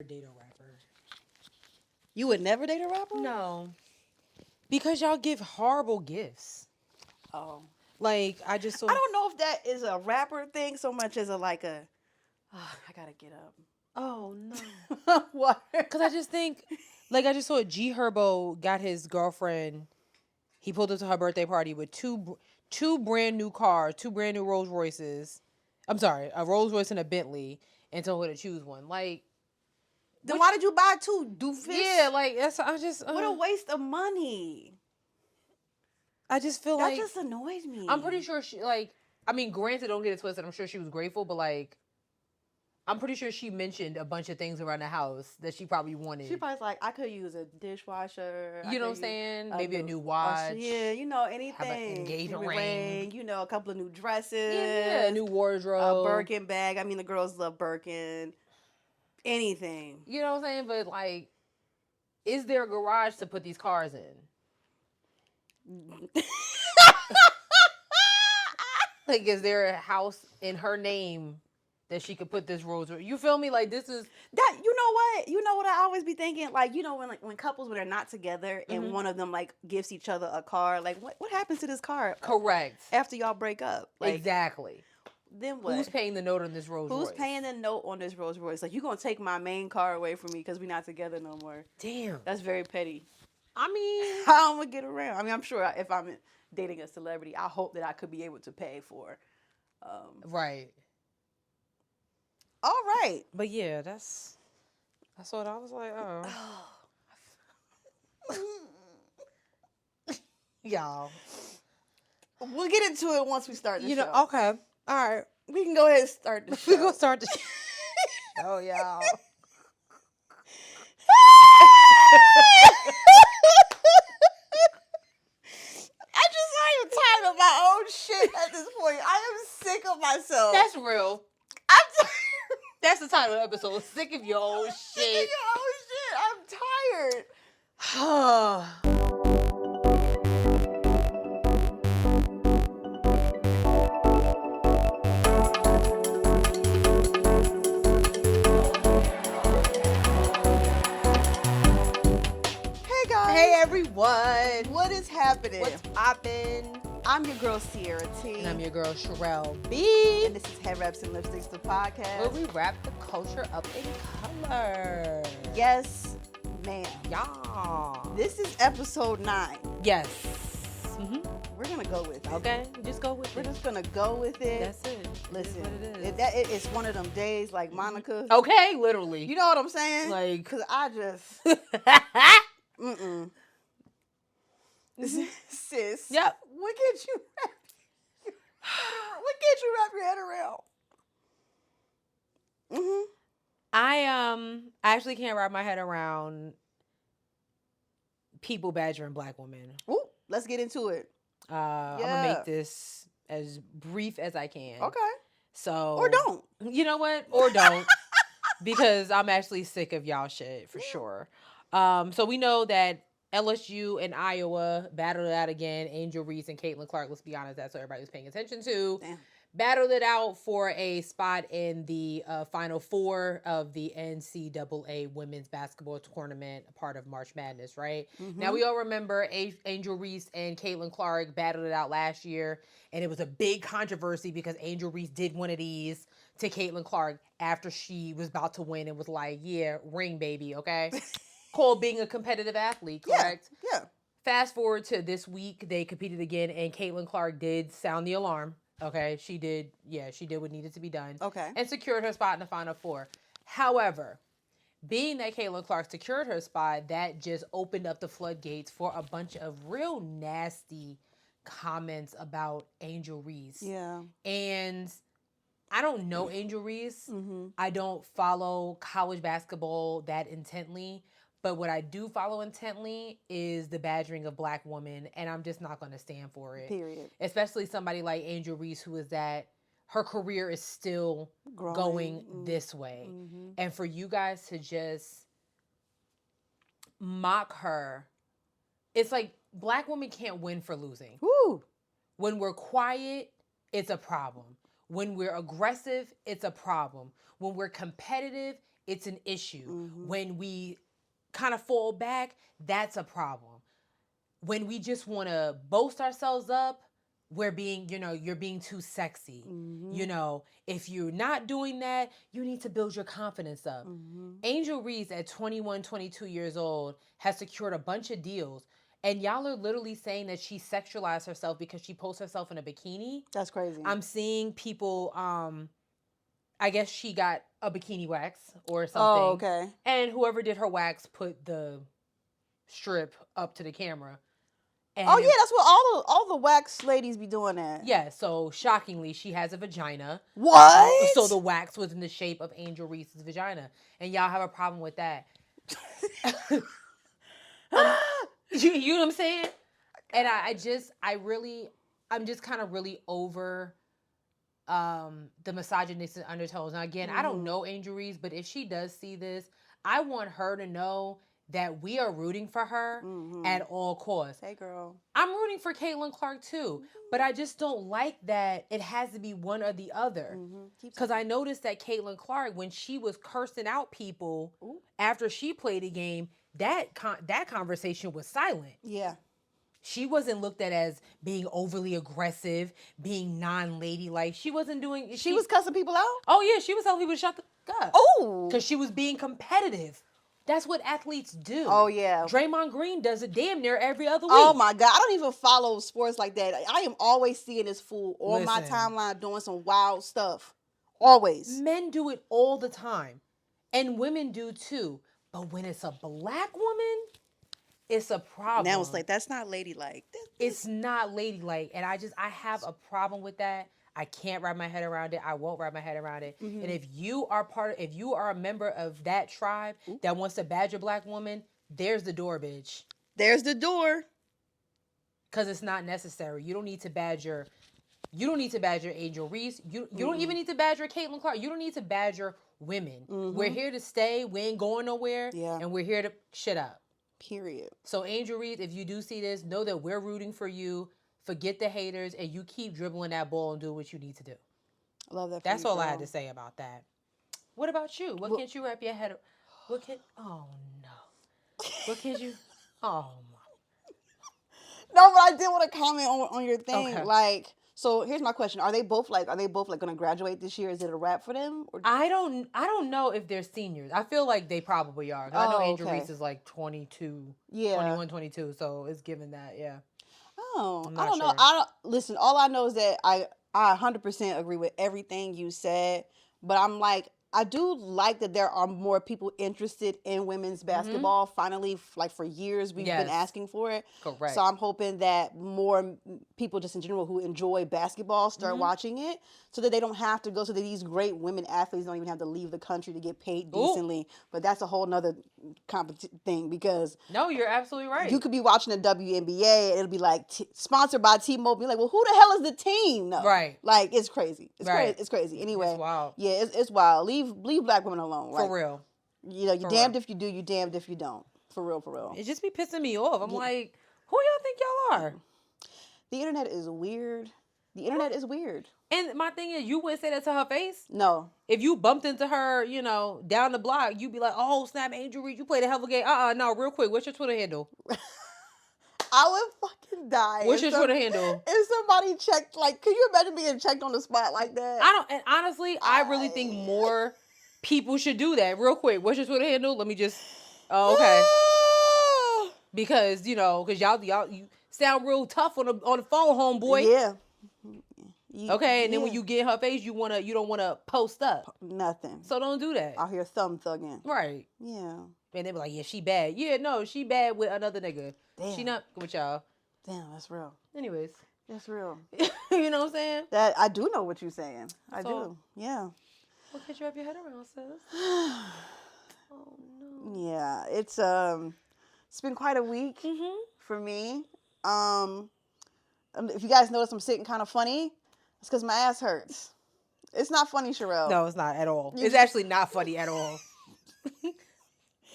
date a rapper. You would never date a rapper? No. Because y'all give horrible gifts. Oh. Like, I just saw... I don't know if that is a rapper thing so much as I gotta get up. Oh, no. What? Because I just think, like, I just saw G Herbo got his girlfriend. He pulled up to her birthday party with two brand new cars, 2 brand new Rolls Royces. I'm sorry, a Rolls Royce and a Bentley, and told her to choose one. Like, then why did you buy 2, doofus? Yeah, like, that's, I just... what a waste of money. I just feel that like... That just annoys me. I'm pretty sure she, like... I mean, granted, don't get it twisted. I'm sure she was grateful, but, like... I'm pretty sure she mentioned a bunch of things around the house that she probably wanted. She probably's like, I could use a dishwasher. You know what I'm saying? Maybe a new watch. Yeah, you know, anything. Have an engagement ring. You know, a couple of new dresses. Yeah, a new wardrobe. A Birkin bag. I mean, the girls love Birkin. Anything. You know what I'm saying? But, like, is there a garage to put these cars in? Like, is there a house in her name that she could put this Rolls Royce? You feel me? Like, this is... that. You know what? You know what I always be thinking? Like, you know, when couples, when they're not together and one of them, like, gives each other a car, like, what happens to this car? Correct. After y'all break up. Like, exactly. Then what? Who's paying the note on this Rolls Royce? Who's paying the note on this Rolls Royce? Like, you gonna take my main car away from me because we're not together no more. Damn. That's very petty. I mean... how I'm gonna get around? I mean, I'm sure if I'm dating a celebrity, I hope that I could be able to pay for. Right. All right. But yeah, that's what I was like, oh. Y'all. We'll get into it once we start the show. Okay. All right. We can go ahead and start the show. We're going to start the show, y'all. I am tired of my own shit at this point. I am sick of myself. That's real. I'm tired. That's the title of the episode. Sick of your own shit. Sick of your own shit. I'm tired. Hey guys. Hey everyone. What is happening? What's poppin'? I'm your girl Sierra T. And I'm your girl Sherelle B. And this is Headwraps and Lipsticks, the podcast. Where we wrap the culture up in color. Yes, ma'am. Y'all. This is episode 9. Yes. Mm-hmm. We're going to go with it. Okay, just go with it. We're just going to go with it. That's it. Listen, it is. it's one of them days like Monica. Okay, literally. You know what I'm saying? Like. Because I just. Mm-mm. Sis. Yep. What can't you wrap your head around? Mm-hmm. I actually can't wrap my head around people badgering black women. Ooh, let's get into it. I'm gonna make this as brief as I can. Okay. So or don't. You know what? Or don't. Because I'm actually sick of y'all shit for sure. So we know that LSU and Iowa battled it out again. Angel Reese and Caitlin Clark, let's be honest, that's what everybody was paying attention to. Damn. Battled it out for a spot in the Final Four of the NCAA Women's Basketball Tournament, a part of March Madness, right? Mm-hmm. Now, we all remember Angel Reese and Caitlin Clark battled it out last year, and it was a big controversy because Angel Reese did one of these to Caitlin Clark after she was about to win and was like, yeah, ring, baby, okay? Called being a competitive athlete, correct? Yeah. Fast forward to this week, they competed again, and Caitlin Clark did sound the alarm. Okay, she did what needed to be done. Okay. And secured her spot in the Final Four. However, being that Caitlin Clark secured her spot, that just opened up the floodgates for a bunch of real nasty comments about Angel Reese. Yeah. And I don't know Angel Reese. Mm-hmm. I don't follow college basketball that intently. But what I do follow intently is the badgering of black women, and I'm just not going to stand for it. Period. Especially somebody like Angel Reese, who is that her career is still going this way. Mm-hmm. And for you guys to just mock her, it's like black women can't win for losing. Woo. When we're quiet, it's a problem. When we're aggressive, it's a problem. When we're competitive, it's an issue. When we kind of fall back, that's a problem. When we just want to boast ourselves up, we're being, you're being too sexy. If you're not doing that, you need to build your confidence up. Angel Reese at 21, 22 years old has secured a bunch of deals. And y'all are literally saying that she sexualized herself because she posts herself in a bikini. That's crazy. I'm seeing people, I guess she got a bikini wax or something. Oh, okay. And whoever did her wax put the strip up to the camera. And oh, yeah, that's what all the wax ladies be doing that. Yeah, so shockingly, she has a vagina. What? So the wax was in the shape of Angel Reese's vagina. And y'all have a problem with that. You know what I'm saying? And I'm just kind of really over the misogynistic undertones. Now, again, I don't know Angel Reese, but if she does see this, I want her to know that we are rooting for her at all costs. Hey, girl. I'm rooting for Caitlin Clark, too. But I just don't like that it has to be one or the other. Because I noticed that Caitlin Clark, when she was cursing out people after she played a game, that conversation was silent. Yeah. She wasn't looked at as being overly aggressive, being non-ladylike. She wasn't doing... She was cussing people out? Oh, yeah. She was telling people to shut the up. Oh. Because she was being competitive. That's what athletes do. Oh, yeah. Draymond Green does it damn near every other week. Oh, my God. I don't even follow sports like that. I am always seeing this fool on my Listen. timeline doing some wild stuff. Always. Men do it all the time. And women do too. But when it's a black woman, it's a problem. Now it's like, that's not ladylike. It's not ladylike. And I have a problem with that. I can't wrap my head around it. I won't wrap my head around it. And if you are a member of that tribe that wants to badger a black woman, there's the door, bitch. There's the door. Because it's not necessary. You don't need to badger Angel Reese. You don't even need to badger Caitlin Clark. You don't need to badger women. We're here to stay. We ain't going nowhere. Yeah. And we're here to shut up. Period. So Angel Reese, if you do see this, know that we're rooting for you. Forget the haters, and you keep dribbling that ball and do what you need to do. I love that. That's all I had to say about that. What about you? What can't you wrap your head? Oh no. What can't you? Oh my. No, but I did want to comment on your thing. Okay. Like, so here's my question: Are they both like going to graduate this year? Is it a wrap for them? Or... I don't know if they're seniors. I feel like they probably are. 'Cause I know Angel okay. Reese is like 22, Yeah. 21, 22. So it's given that, yeah. Oh, I not don't know. sure. Listen. All I know is that I 100% agree with everything you said. But I'm like, I do like that there are more people interested in women's basketball. Finally, like for years, we've been asking for it. Correct. So I'm hoping that more people just in general who enjoy basketball start watching it so that they don't have to go, so that these great women athletes don't even have to leave the country to get paid decently. But that's a whole nother thing because... No, you're absolutely right. You could be watching the WNBA and it'll be like sponsored by T-Mobile. You're like, well, who the hell is the team? No. Right. Like, it's crazy. It's Right. crazy. It's crazy. Anyway. It's wild. Yeah, it's wild. Leave black women alone. For Like, real. You know, you're For damned real. if you do, you're damned if you don't. For real, for real. It just be pissing me off. I'm like, who y'all think y'all are? The internet is weird. The internet is weird. And my thing is, you wouldn't say that to her face. No. If you bumped into her, down the block, you'd be like, oh, snap, Angel Reese, you played a hell of a game. No, real quick, what's your Twitter handle? I would fucking die. What's your Twitter handle? If somebody checked, like, could you imagine being checked on the spot like that? And honestly, I really think more people should do that. Real quick, what's your Twitter handle? Let me just, okay. Because, because y'all you sound real tough on the phone, homeboy. Yeah. Okay, and then when you get in her face, you don't wanna post up. Nothing. So don't do that. Out here thumb thugging. Right. Yeah. And they be like, yeah, she bad. Yeah, no, she bad with another nigga. Damn. She not with y'all. Damn, that's real. Anyways. That's real. You know what I'm saying? That I do know what you're saying. I So- do. Yeah. What can't you wrap your head around, sis? Oh no. Yeah. It's been quite a week for me. If you guys notice I'm sitting kind of funny, it's because my ass hurts. It's not funny, Sherelle. No, it's not at all. It's actually not funny at all.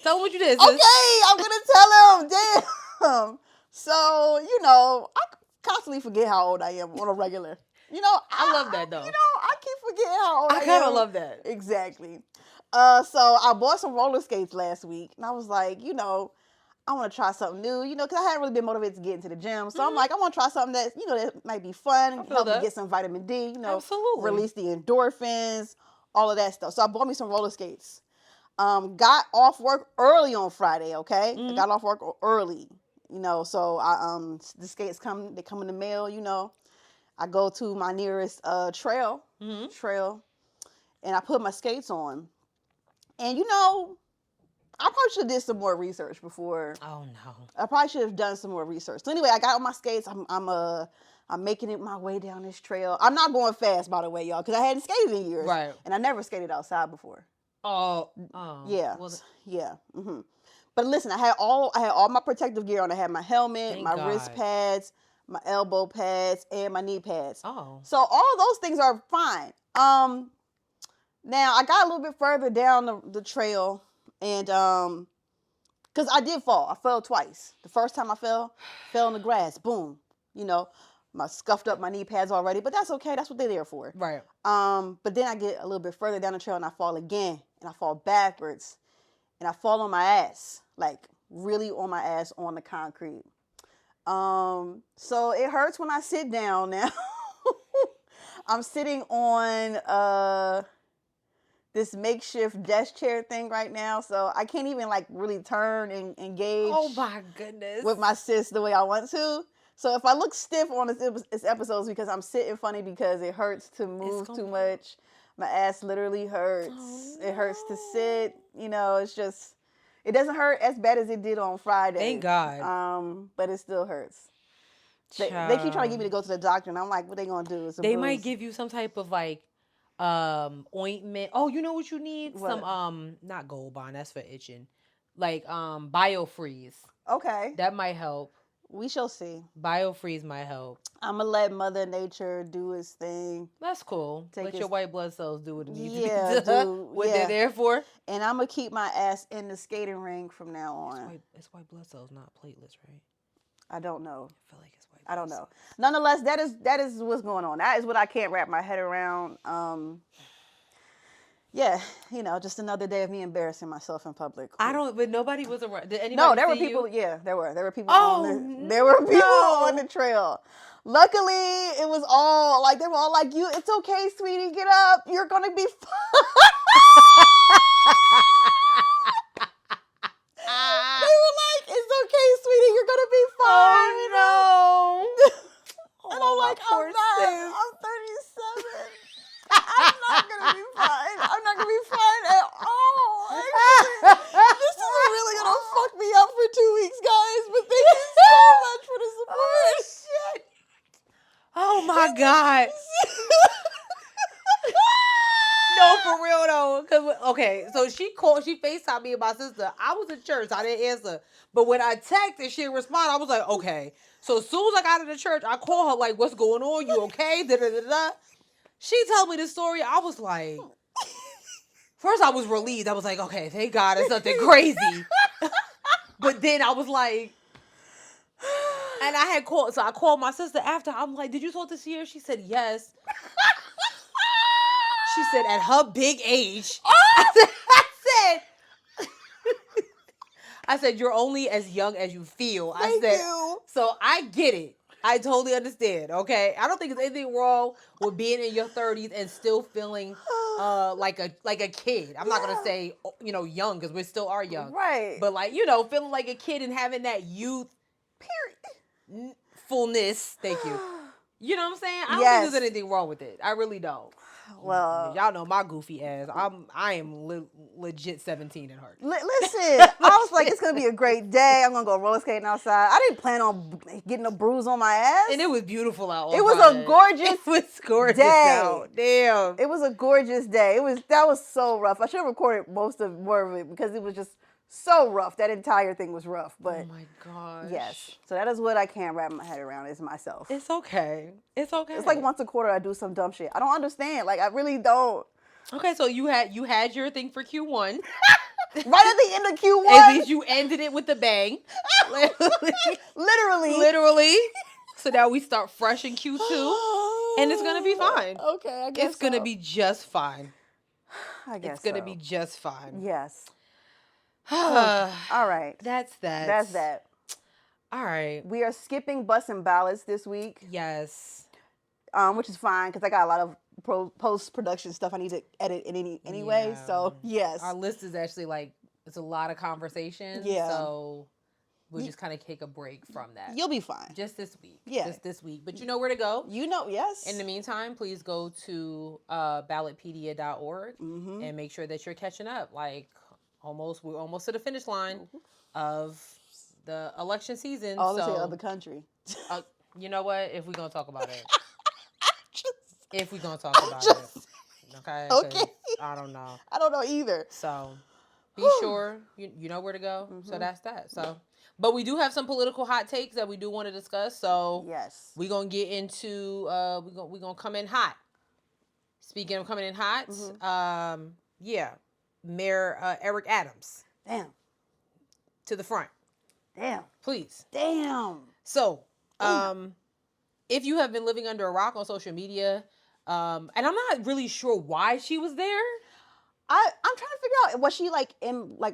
Tell him what you did, sis. Okay, I'm gonna tell him. Damn. So, I constantly forget how old I am on a regular. I love that though. I keep forgetting how old I am. I kind of love that. Exactly. So I bought some roller skates last week, and I was like, I want to try something new, because I hadn't really been motivated to get into the gym. So I'm like, I want to try something that, that might be fun, help me get some vitamin D, Absolutely. Release the endorphins, all of that stuff. So I bought me some roller skates. Got off work early on Friday, okay? I got off work early, so the skates they come in the mail, I go to my nearest trail, and I put my skates on. And I probably should have did some more research before. Oh no! I probably should have done some more research. So anyway, I got on my skates. I'm making it my way down this trail. I'm not going fast, by the way, y'all, because I hadn't skated in years, right? And I never skated outside before. Oh. Yeah, yeah. Mm-hmm. But listen, I had all my protective gear on. I had my helmet, my wrist pads, my elbow pads, and my knee pads. Oh. So all of those things are fine. Now I got a little bit further down the trail. And, because I did fall. I fell twice. The first time I fell in the grass. Boom. I scuffed up my knee pads already, but that's okay. That's what they're there for. Right. But then I get a little bit further down the trail and I fall again. And I fall backwards. And I fall on my ass. Like, really on my ass on the concrete. So it hurts when I sit down now. I'm sitting on, this makeshift desk chair thing right now, so I can't even really turn and engage. Oh my goodness! With my sis the way I want to. So if I look stiff on this episodes because I'm sitting funny because it hurts to move too much. My ass literally hurts. Oh, no. It hurts to sit. It's just it doesn't hurt as bad as it did on Friday. Thank God. But it still hurts. They keep trying to get me to go to the doctor, and I'm like, what they gonna do? They might give you some type of ointment. Oh, you know what you need? What? Some not Gold Bond, that's for itching. BioFreeze. Okay. That might help. We shall see. BioFreeze might help. I'm gonna let Mother Nature do its thing. That's cool. Let your white blood cells do what it needs to do. What they're there for. And I'm gonna keep my ass in the skating rink from now on. It's white blood cells, not platelets, right? I don't know. I feel like it's white. I don't know. Nonetheless, that is what's going on. That is what I can't wrap my head around. Yeah, just another day of me embarrassing myself in public. But nobody was around. Did anybody No, there were people. You? Yeah, there were people. There were people on the trail. Luckily, it was all they were all like, "You, it's okay, sweetie, get up. You're gonna be fine." They were like, "It's okay, sweetie, you're gonna be fine." Oh no! And I'm like, I'm 37. I'm not gonna be fine. I'm not gonna be fine at all. Actually, this is really gonna fuck me up for 2 weeks, guys. But thank you so much for the support. Oh shit! Oh my God! No, for real though. So she FaceTimed me and my sister. I was in church. I didn't answer. But when I texted, she responded. I was like, okay. So as soon as I got out of the church, I called her like, what's going on? You okay? Da-da-da-da. She told me the story. I was like, first I was relieved. I was like, okay, thank God it's nothing crazy. But then I was like, and I called my sister after. I'm like, did you talk to Sierra? She said, yes. She said, at her big age. I said, you're only as young as you feel. Thank you. So I get it. I totally understand, okay? I don't think there's anything wrong with being in your 30s and still feeling like a kid. I'm not going to say, young, because we still are young. Right. But feeling like a kid and having that youth fullness. Thank you. You know what I'm saying? I don't think there's anything wrong with it. I really don't. Well, y'all know my goofy ass. I am legit 17 at heart. Listen, I was like, it's gonna be a great day. I'm gonna go roller skating outside. I didn't plan on getting a bruise on my ass, and it was beautiful out. It was a gorgeous day. Out. Damn, it was a gorgeous day. That was so rough. I should have recorded more of it because it was just so rough. That entire thing was rough. But oh my gosh. Yes. So that is what I can't wrap my head around is myself. It's okay. It's okay. It's like once a quarter I do some dumb shit. I don't understand. I really don't. Okay, so you had your thing for Q1. Right at the end of Q1. At least you ended it with a bang. Literally. So now we start fresh in Q2. And it's going to be fine. Okay, I guess it's going to be just fine. I guess it's gonna so. be just fine. Yes. All right. That's that. That's that. All right. We are skipping bus and ballots this week. Yes. Which is fine because I got a lot of post-production stuff I need to edit anyway. Yeah. So yes, Our list is actually like it's a lot of conversations. Yeah. So we'll just kind of take a break from that. You'll be fine. Just this week. Yeah. Just this week. But you know where to go. Yes. In the meantime, please go to ballotpedia.org and make sure that you're catching up. Like we're almost to the finish line of the election season. All so, of the country. You know what? If we're gonna talk about it. If we're gonna talk about it. Okay. Okay. I don't know. I don't know either. So be sure you know where to go. So that's that. So but we do have some political hot takes that we do want to discuss. So yes, we're gonna get into we're gonna come in hot. Speaking of coming in hot, Mayor Eric Adams. Damn. To the front. Damn. Please. Damn. So, if you have been living under a rock on social media, and I'm not really sure why she was there. I'm trying to figure out, was she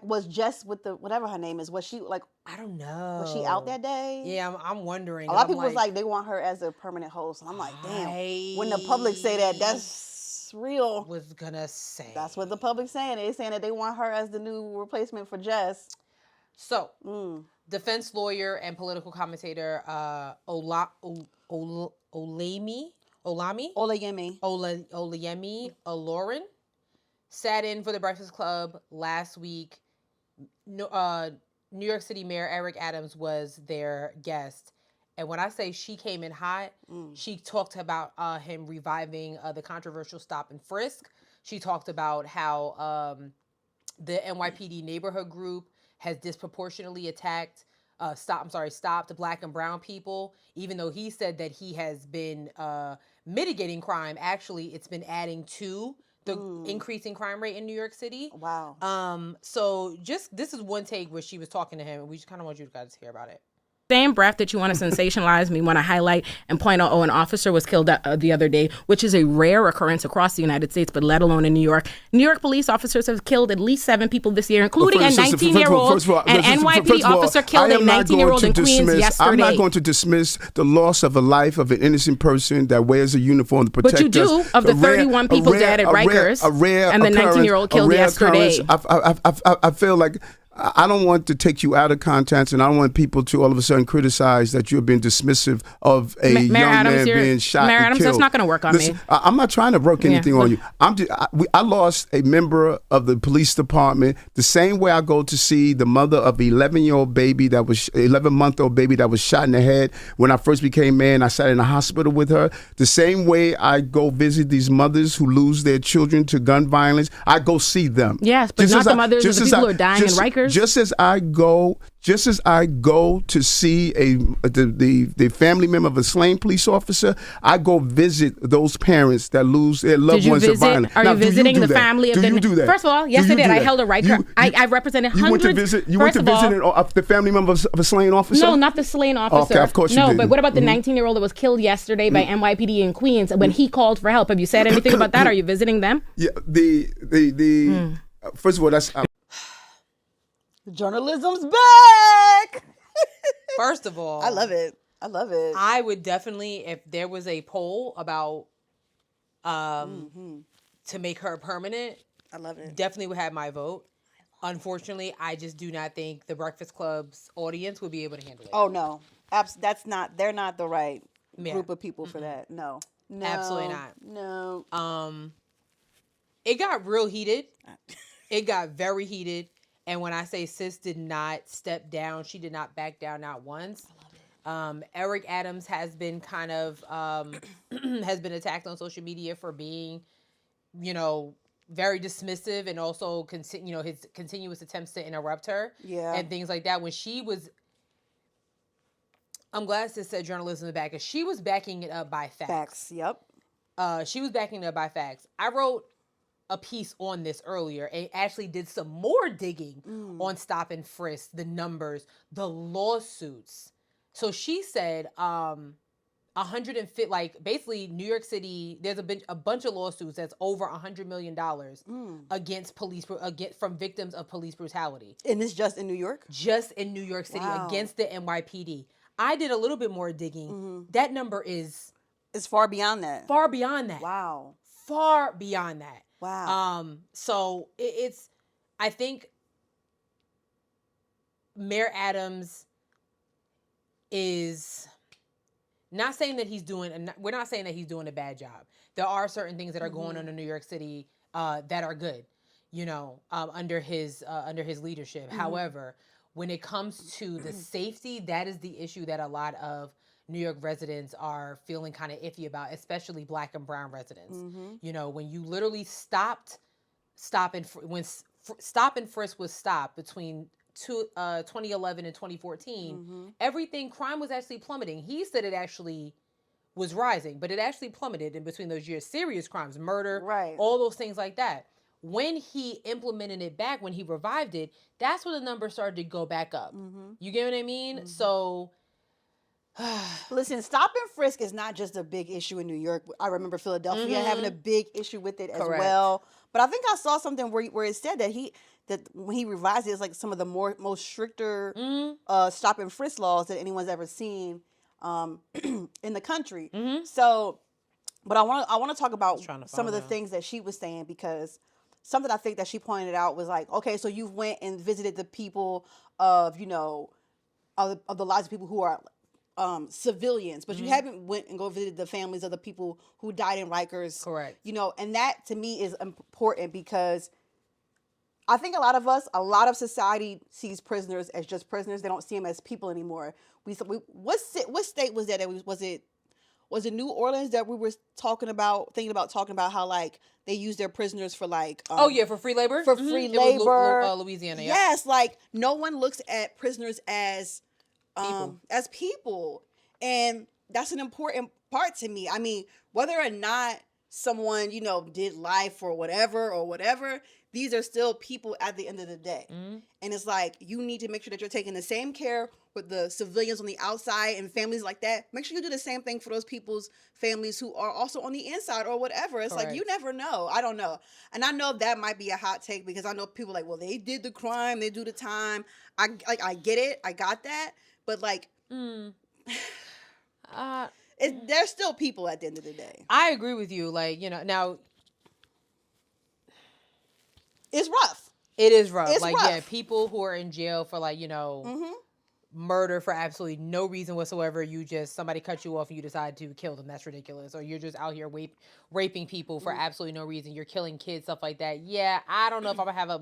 was Jess with the whatever her name is? Was she like? I don't know. Was she out that day? Yeah, I'm wondering. A lot of people was like they want her as a permanent host, and I'm like, damn. When the public say that, that's real. Was gonna say that's what the public's saying. They're saying that they want her as the new replacement for Jess. So, defense lawyer and political commentator Olayemi Olorin sat in for the Breakfast Club last week. New York City Mayor Eric Adams was their guest. And when I say she came in hot, she talked about him reviving the controversial stop and frisk. She talked about how the NYPD neighborhood group has disproportionately stopped Black and brown people, even though he said that he has been mitigating crime. Actually, it's been adding to the increasing crime rate in New York City. Wow. So this is one take where she was talking to him, and we just kind of want you guys to hear about it. Same breath that you want to sensationalize me when I highlight and point out, an officer was killed the other day, which is a rare occurrence across the United States, but let alone in New York. New York police officers have killed at least 7 people this year, including a 19-year-old. An NYPD officer killed a 19-year-old in Queens yesterday. I'm not going to dismiss the loss of a life of an innocent person that wears a uniform to protect us. But you do, of the 31 people dead at Rikers and the 19-year-old killed yesterday. I feel like I don't want to take you out of context, and I don't want people to all of a sudden criticize that you're being dismissive of a young man being shot Mayor and Adams, killed. that's not going to work on me. I'm not trying to work anything on you. I lost a member of the police department the same way I go to see the mother of an 11-month-old baby that was shot in the head. When I first became mayor, I sat in the hospital with her. The same way I go visit these mothers who lose their children to gun violence, I go see them. Yes, but not the mothers of the people who are dying in Rikers. Just as I go to see the family member of a slain police officer, I go visit those parents that lose their loved ones to violence. Are you visiting the family of the... Do you do that? First of all, yes, I did. I held a Riker. I represented hundreds... You went to visit the family member of a slain officer? No, not the slain officer. Okay, of course you did. No, but what about the 19-year-old that was killed yesterday by NYPD in Queens when he called for help? Have you said anything about that? Are you visiting them? Yeah, first of all, that's... Journalism's back. First of all, I love it. I would definitely, if there was a poll about to make her permanent, I love it. Definitely would have my vote. Unfortunately, I just do not think the Breakfast Club's audience would be able to handle it. Oh no, they're not the right group of people for that. No, absolutely not. No. It got real heated. It got very heated. And when I say sis did not step down, she did not back down, not once. Eric Adams has been kind of has been attacked on social media for being, very dismissive, and also his continuous attempts to interrupt her, and things like that. When she was, I'm glad sis said journalism is back, because she was backing it up by facts. Facts. Yep. She was backing it up by facts. I wrote a piece on this earlier and actually did some more digging on stop and frisk, the numbers, the lawsuits. So she said, 150, like basically New York City, there's a bunch of lawsuits that's over $100 million against from victims of police brutality. And it's just in New York? Just in New York City against the NYPD. I did a little bit more digging. That number is... It's far beyond that. Far beyond that. Wow. Far beyond that. Wow. So it's, I think Mayor Adams is not saying that we're not saying that he's doing a bad job. There are certain things that are going on in New York City that are good, under his leadership. However, when it comes to the safety, that is the issue that a lot of New York residents are feeling kind of iffy about, especially Black and brown residents. When you literally stop and frisk was stopped between 2011 and 2014, crime was actually plummeting. He said it actually was rising, but it actually plummeted in between those years. Serious crimes, murder, all those things like that. When he implemented it back, when he revived it, that's when the numbers started to go back up. You get what I mean? So... Listen, stop and frisk is not just a big issue in New York. I remember Philadelphia having a big issue with it as well. But I think I saw something where it said that when he revised it, it's like some of the most stricter stop and frisk laws that anyone's ever seen in the country. So, but I want to talk about some of the things that she was saying, because something I think that she pointed out was like, okay, so you went and visited the people of of the lives of people who are civilians, but you haven't went and go visited the families of the people who died in Rikers. Correct. And that to me is important, because I think a lot of society sees prisoners as just prisoners. They don't see them as people anymore. What state was that? Was it New Orleans that we were thinking about how like they use their prisoners for like for free labor? For free labor. Louisiana. Yes, like no one looks at prisoners as people. And that's an important part to me. I mean, whether or not someone, did life or whatever, these are still people at the end of the day. And it's like, you need to make sure that you're taking the same care with the civilians on the outside and families like that. Make sure you do the same thing for those people's families who are also on the inside or whatever. It's like, you never know. I don't know. And I know that might be a hot take, because I know people like, well, they did the crime, they do the time. I get it. I got that. But like, they're still people at the end of the day. I agree with you. Like, now it's rough. It is rough. It's like, rough. yeah, people who are in jail for like, murder for absolutely no reason whatsoever. Somebody cut you off and you decide to kill them. That's ridiculous. Or you're just out here raping people for absolutely no reason. You're killing kids, stuff like that. Yeah, I don't know if I'm gonna have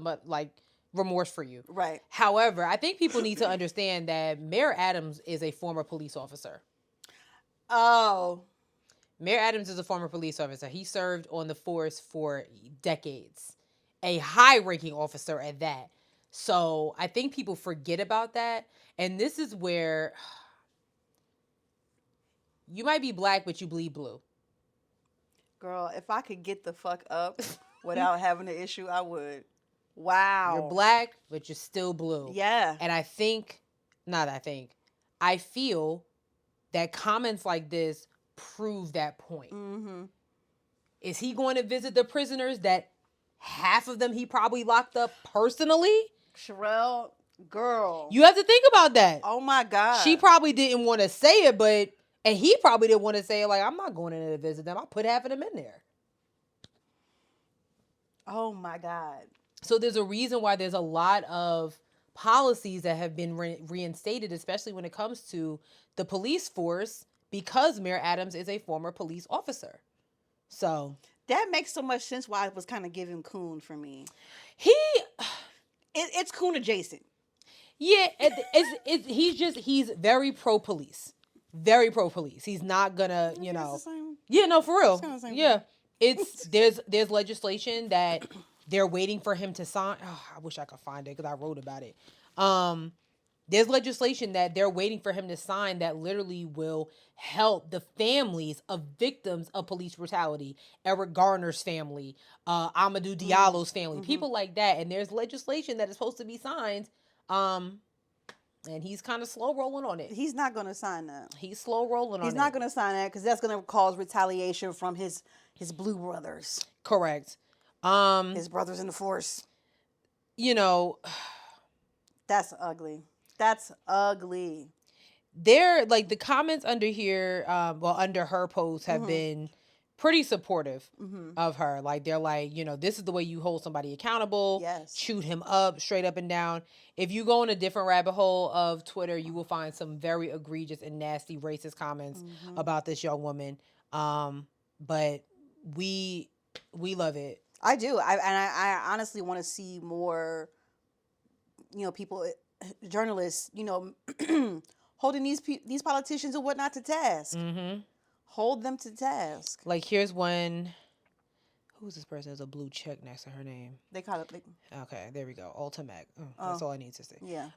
remorse for you. Right. However, I think people need to understand that Mayor Adams is a former police officer. Oh. Mayor Adams is a former police officer. He served on the force for decades. A high-ranking officer at that. So I think people forget about that. And this is where you might be Black, but you bleed blue. Girl, if I could get the fuck up without having an issue, I would. Wow. You're Black, but you're still blue. Yeah. And I feel that comments like this prove that point. Is he going to visit the prisoners that half of them he probably locked up personally? Sherelle, girl. You have to think about that. Oh my God. She probably didn't want to say it, and he probably didn't want to say it, like, I'm not going in there to visit them. I'll put half of them in there. Oh my God. So there's a reason why there's a lot of policies that have been reinstated, especially when it comes to the police force, because Mayor Adams is a former police officer. So that makes so much sense why it was kind of giving coon for me. It's coon adjacent. Yeah, he's very pro-police. Very pro-police. He's not gonna, Yeah, no, for real. Yeah. There's legislation that they're waiting for him to sign. Oh, I wish I could find it because I wrote about it. There's legislation that they're waiting for him to sign that literally will help the families of victims of police brutality. Eric Garner's family, Amadou Diallo's family, people like that. And there's legislation that is supposed to be signed. And And he's kind of slow rolling on it. He's not going to sign that. He's slow rolling on it. He's not going to sign that because that's going to cause retaliation from his blue brothers. Correct. His brothers in the force. You know, that's ugly. That's ugly. They're like the comments under here, under her post have been pretty supportive of her. Like they're like, you know, this is the way you hold somebody accountable. Yes. Shoot him up, straight up and down. If you go in a different rabbit hole of Twitter, you will find some very egregious and nasty racist comments about this young woman. But we love it. I do. I honestly want to see more, you know, people, journalists, you know, holding these politicians and whatnot to task. Hold them to task. Like here's one. Who's this person? There's a blue check next to her name. They call it. Okay, there we go. Ultimate. That's all I need to say. Yeah.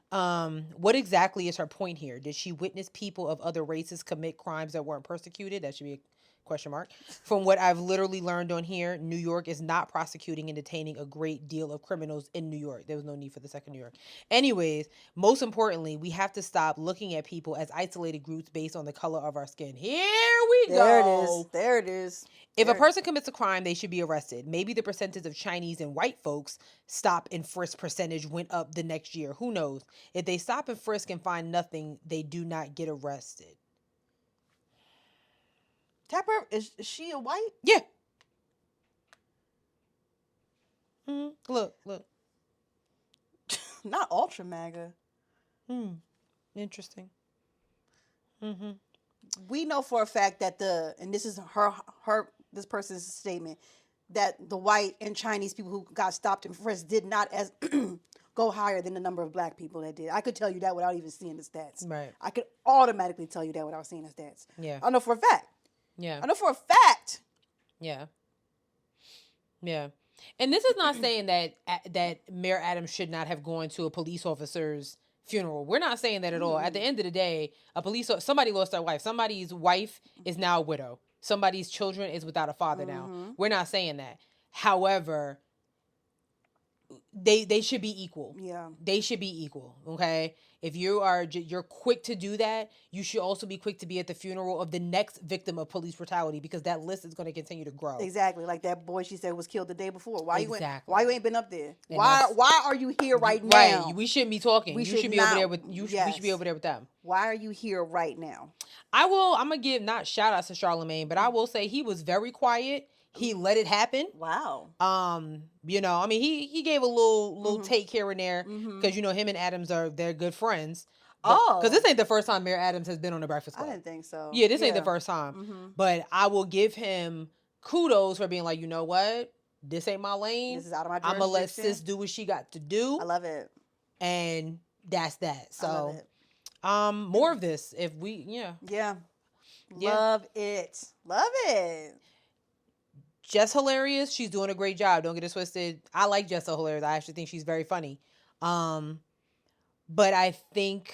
What exactly is her point here? Did she witness people of other races commit crimes that weren't persecuted? That should be a question mark. From what I've literally learned on here, New York is not prosecuting and detaining a great deal of criminals in New York. There was no need for the second New York. Anyways, most importantly, we have to stop looking at people as isolated groups based on the color of our skin. Here we go. There it is. If a person commits a crime, they should be arrested. Maybe the percentage of Chinese and white folks stop and frisk percentage went up the next year. Who knows? If they stop and frisk and find nothing, they do not get arrested. Tapper, is she a white? Yeah. Look. Not ultra MAGA. Interesting. We know for a fact that and this is this person's statement, that the white and Chinese people who got stopped and frisked did not go higher than the number of black people that did. I could tell you that without even seeing the stats. Right. I could automatically tell you that without seeing the stats. Yeah. I know for a fact. Yeah. I know for a fact. Yeah. Yeah. And this is not saying that Mayor Adams should not have gone to a police officer's funeral. We're not saying that at all. At the end of the day, somebody lost their wife. Somebody's wife is now a widow. Somebody's children is without a father now. We're not saying that. However, they should be equal. Yeah. They should be equal. Okay. If you're quick to do that, you should also be quick to be at the funeral of the next victim of police brutality, because that list is going to continue to grow. Exactly. Like that boy she said was killed the day before. Why you ain't been up there? And why are you here right now? Right. We shouldn't be talking. You should be over there with we should be over there with them. Why are you here right now? I'm gonna give not shout outs to Charlemagne, but I will say he was very quiet. He let it happen. Wow. You know, I mean, he gave a little take here and there, because you know him and Adams they're good friends. Because this ain't the first time Mayor Adams has been on the Breakfast Club. I didn't think so. Yeah, this ain't the first time. But I will give him kudos for being like, you know what, this ain't my lane. This is out of my jurisdiction. I'm gonna let sis do what she got to do. I love it. And that's that. So, I love it. More of this if we Yeah. Love it. Love it. Jess hilarious. She's doing a great job. Don't get it twisted. I like Jess so hilarious. I actually think she's very funny. But I think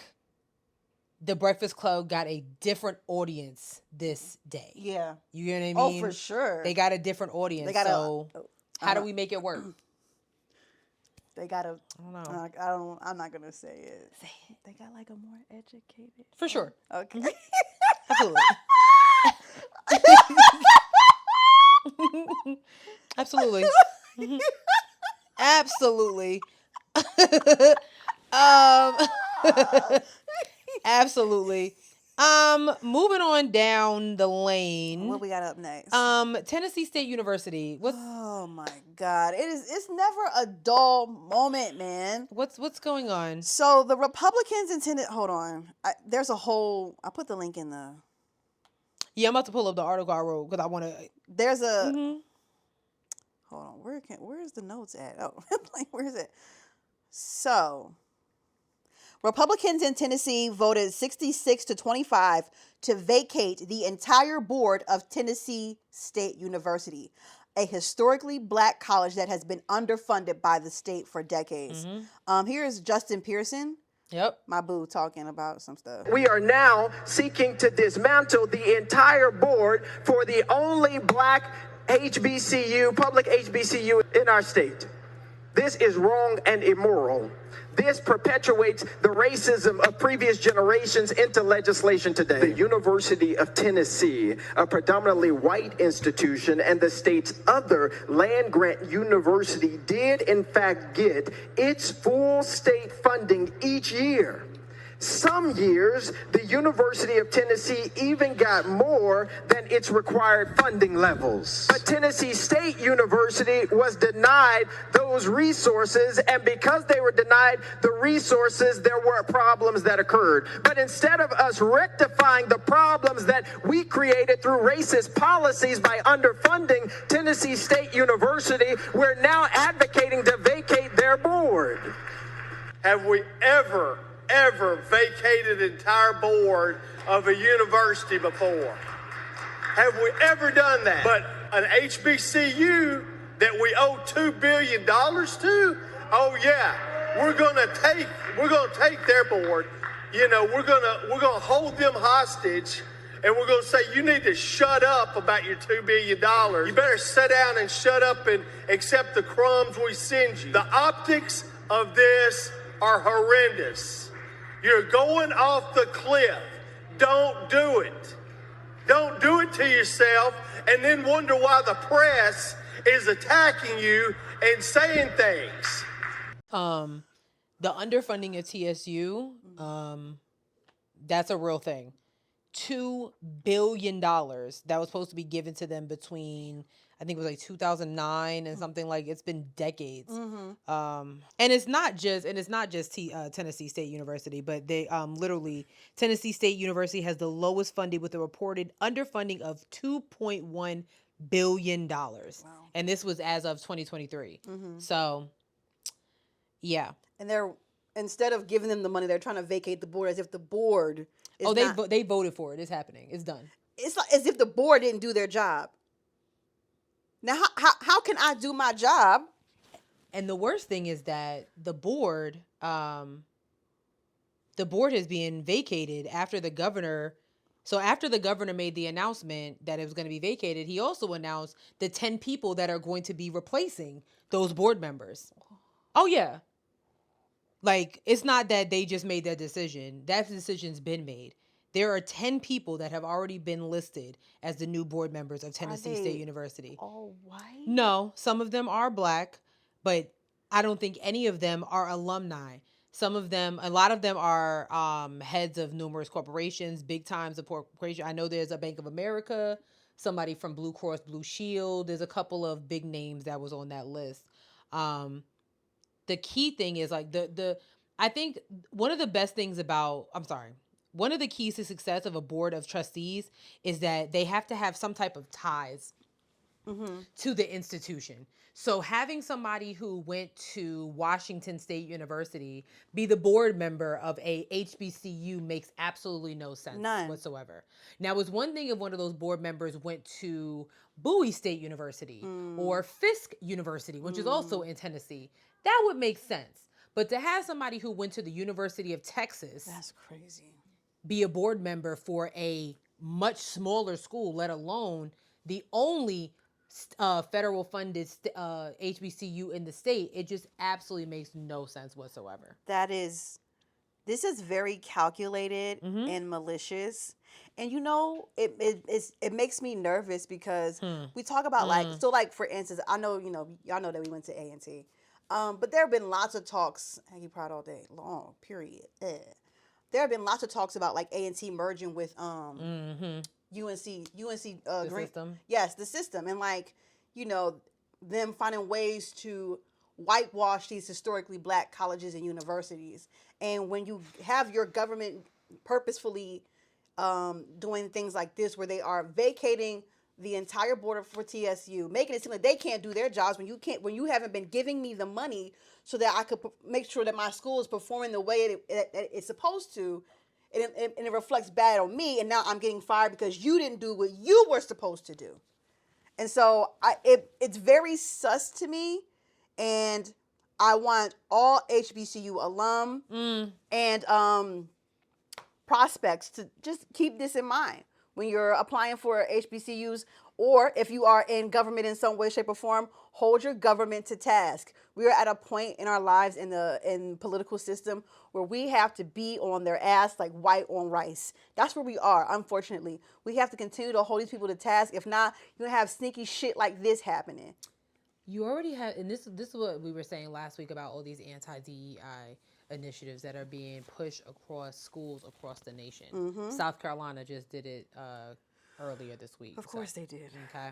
the Breakfast Club got a different audience this day. Yeah. You know what I mean? Oh, for sure. They got a different audience. How do we make it work? They got a. I don't know. I'm not gonna say it. Say it. They got like a more educated. For sure. Okay. Absolutely. Absolutely. Absolutely. Absolutely. Moving on down the lane. What we got up next? Tennessee State University. Oh my God. It's never a dull moment, man. What's going on? So the Republicans intended, hold on. I put the link in the. Yeah, I'm about to pull up the article I wrote because I want to. There's a. Hold on. Where's the notes at? Oh, like, where is it? So, Republicans in Tennessee voted 66-25 to vacate the entire board of Tennessee State University, a historically black college that has been underfunded by the state for decades. Here's Justin Pearson. Yep. My boo talking about some stuff. We are now seeking to dismantle the entire board for the only black HBCU, public HBCU in our state. This is wrong and immoral. This perpetuates the racism of previous generations into legislation today. The University of Tennessee, a predominantly white institution and the state's other land-grant university, did in fact get its full state funding each year. Some years, the University of Tennessee even got more than its required funding levels. But Tennessee State University was denied those resources, and because they were denied the resources, there were problems that occurred. But instead of us rectifying the problems that we created through racist policies by underfunding Tennessee State University, we're now advocating to vacate their board. Have we ever vacated an entire board of a university before? Have we ever done that? But an HBCU that we owe $2 billion to? Oh yeah, we're gonna take their board. You know, we're gonna hold them hostage, and we're gonna say, you need to shut up about your $2 billion. You better sit down and shut up and accept the crumbs we send you. The optics of this are horrendous. You're going off the cliff. Don't do it. Don't do it to yourself and then wonder why the press is attacking you and saying things. The underfunding of TSU, that's a real thing. $2 billion that was supposed to be given to them between, I think it was like 2009 and something, like, it's been decades. And it's not just Tennessee State University, but they literally, Tennessee State University has the lowest funding with a reported underfunding of $2.1 billion. Wow. And this was as of 2023. So, yeah. And they're, instead of giving them the money, they're trying to vacate the board as if the board is they voted for it. It's happening. It's done. It's like as if the board didn't do their job. Now, how can I do my job? And the worst thing is that the board has been vacated after the governor. So after the governor made the announcement that it was going to be vacated, he also announced the 10 people that are going to be replacing those board members. Oh, yeah. Like, it's not that they just made that decision. That decision's been made. There are 10 people that have already been listed as the new board members of Tennessee State University. All white? No, some of them are black, but I don't think any of them are alumni. A lot of them are heads of numerous corporations, big times of corporation. I know there's a Bank of America, somebody from Blue Cross Blue Shield. There's a couple of big names that was on that list. The key thing is, like, I think one of the keys to success of a board of trustees is that they have to have some type of ties to the institution. So having somebody who went to Washington State University be the board member of a HBCU makes absolutely no sense whatsoever. Now, it's one thing if one of those board members went to Bowie State University or Fisk University, which is also in Tennessee. That would make sense. But to have somebody who went to the University of Texas, that's crazy, be a board member for a much smaller school, let alone the only federal funded HBCU in the state, it just absolutely makes no sense whatsoever. This is very calculated and malicious. And you know, it makes me nervous because we talk about like for instance, I know, y'all know that we went to A&T. But there have been lots of talks, Aggie Pride all day long, period. There have been lots of talks about like A&T merging with UNC the system. Yes, the system. And like, them finding ways to whitewash these historically black colleges and universities. And when you have your government purposefully doing things like this, where they are vacating the entire board for TSU, making it seem like they can't do their jobs when you haven't been giving me the money so that I could make sure that my school is performing the way it's supposed to, and it reflects bad on me, and now I'm getting fired because you didn't do what you were supposed to do. And so it's very sus to me, and I want all HBCU alum and prospects to just keep this in mind. when you're applying for HBCUs, or if you are in government in some way, shape, or form, hold your government to task. We are at a point in our lives in the political system where we have to be on their ass like white on rice. That's where we are, unfortunately. We have to continue to hold these people to task. If not, you're going to have sneaky shit like this happening. You already have, and this is what we were saying last week about all these anti-DEI initiatives that are being pushed across schools across the nation. Mm-hmm. South Carolina just did it earlier this week. Of course they did. Okay.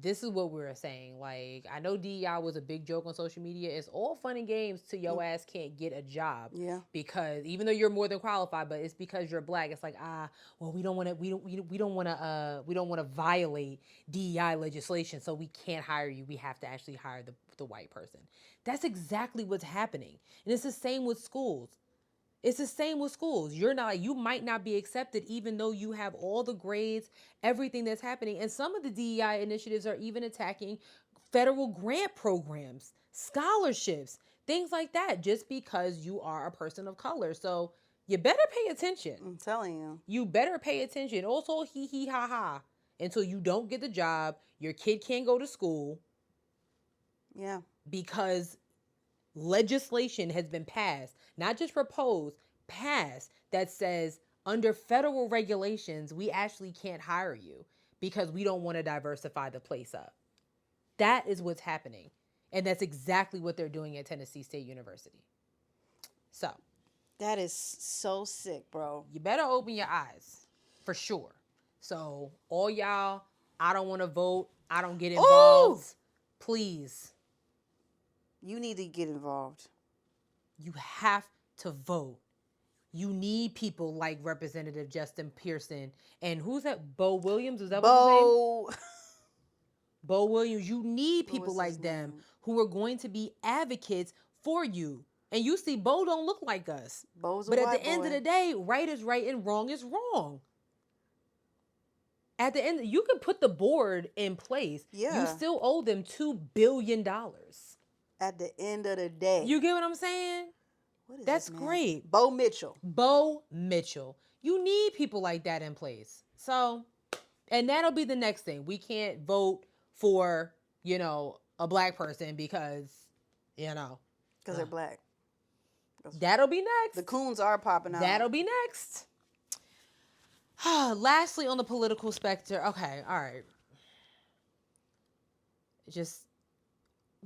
This is what we were saying. Like, I know DEI was a big joke on social media. It's all fun and games till your ass can't get a job. Yeah. Because even though you're more than qualified, but it's because you're black. It's like, well, we don't want to violate DEI legislation, so we can't hire you. We have to actually hire the white person. That's exactly what's happening. And it's the same with schools. It's the same with schools. You might not be accepted even though you have all the grades, everything that's happening. And some of the DEI initiatives are even attacking federal grant programs, scholarships, things like that, just because you are a person of color. So you better pay attention. I'm telling you. You better pay attention. Also, hee hee ha ha. Until you don't get the job, your kid can't go to school. Yeah. Because legislation has been passed, not just proposed, passed, that says under federal regulations, we actually can't hire you because we don't want to diversify the place up. That is what's happening. And that's exactly what they're doing at Tennessee State University. So. That is so sick, bro. You better open your eyes, for sure. So, all y'all, I don't want to vote, I don't get involved, please. You need to get involved. You have to vote. You need people like Representative Justin Pearson. And who's that? Bo Williams? Is that what's his name? Bo Williams. You need people like them who are going to be advocates for you. And you see, Bo don't look like us. Bo's a but at white the end boy. of the day, right is right and wrong is wrong. At the end, you can put the board in place. Yeah. You still owe them $2 billion. At the end of the day. You get what I'm saying? What is That's this, man? great. Bo Mitchell. Bo Mitchell. You need people like that in place. So, and that'll be the next thing. We can't vote for, a black person because, Because they're black. That'll be next. The coons are popping out. That'll be next. Lastly, on the political spectrum. Okay, all right.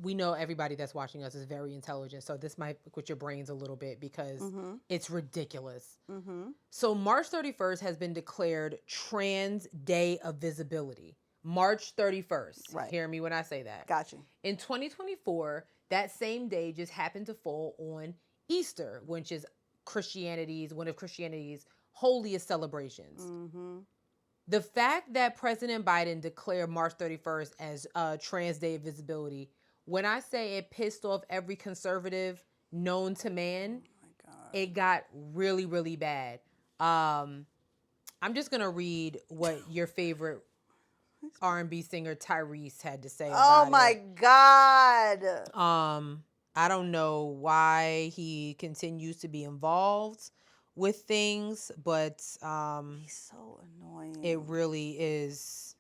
We know everybody that's watching us is very intelligent, so this might put your brains a little bit because it's ridiculous. Mm-hmm. So March 31st has been declared Trans Day of Visibility. March 31st. Right. Hear me when I say that. Got you. In 2024, that same day just happened to fall on Easter, which is one of Christianity's holiest celebrations. Mm-hmm. The fact that President Biden declared March 31st as Trans Day of Visibility, when I say it pissed off every conservative known to man, it got really, really bad. I'm just going to read what your favorite R&B singer Tyrese had to say about it. Oh my God. I don't know why he continues to be involved with things, but he's so annoying. it really is.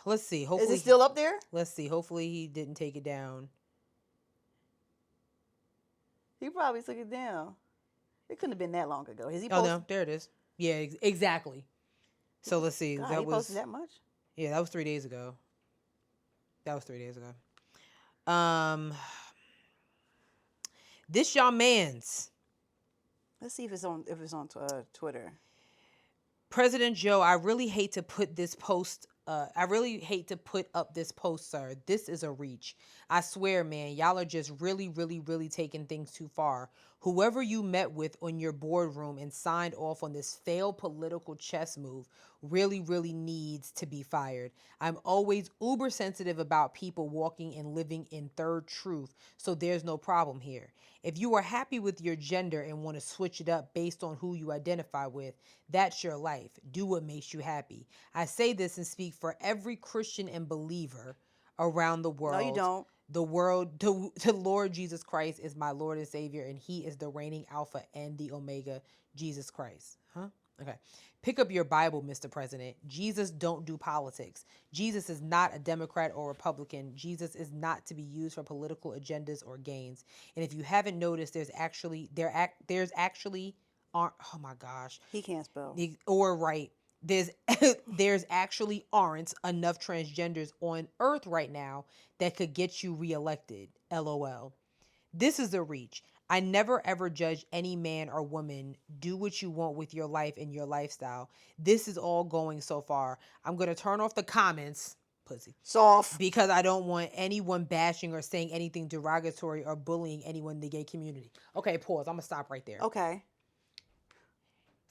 Let's see. Hopefully, is it still up there? Let's see. Hopefully he didn't take it down. He probably took it down. It couldn't have been that long ago. Has he Oh posted? no, there it is. Yeah, exactly. So let's see. God, that he was posted that much? Yeah, that was 3 days ago. This y'all man's. Let's see if it's on Twitter. President Joe, I really hate to put up this post, sir. This is a reach. I swear, man, y'all are just really, really, really taking things too far. Whoever you met with on your boardroom and signed off on this failed political chess move really, really needs to be fired. I'm always uber sensitive about people walking and living in third truth, so there's no problem here. If you are happy with your gender and want to switch it up based on who you identify with, that's your life. Do what makes you happy. I say this and speak for every Christian and believer around the world. No, you don't. The Lord Jesus Christ is my Lord and Savior, and He is the reigning Alpha and the Omega, Jesus Christ. Huh? Okay. Pick up your Bible, Mr. President. Jesus don't do politics. Jesus is not a Democrat or Republican. Jesus is not to be used for political agendas or gains. And if you haven't noticed, there's actually oh my gosh. He can't spell. Or right. There's actually aren't enough transgenders on earth right now that could get you reelected. LOL. This is a reach. I never ever judge any man or woman. Do what you want with your life and your lifestyle. This is all going so far. I'm going to turn off the comments, pussy, Soft. because I don't want anyone bashing or saying anything derogatory or bullying anyone in the gay community. Okay, pause. I'm going to stop right there. Okay.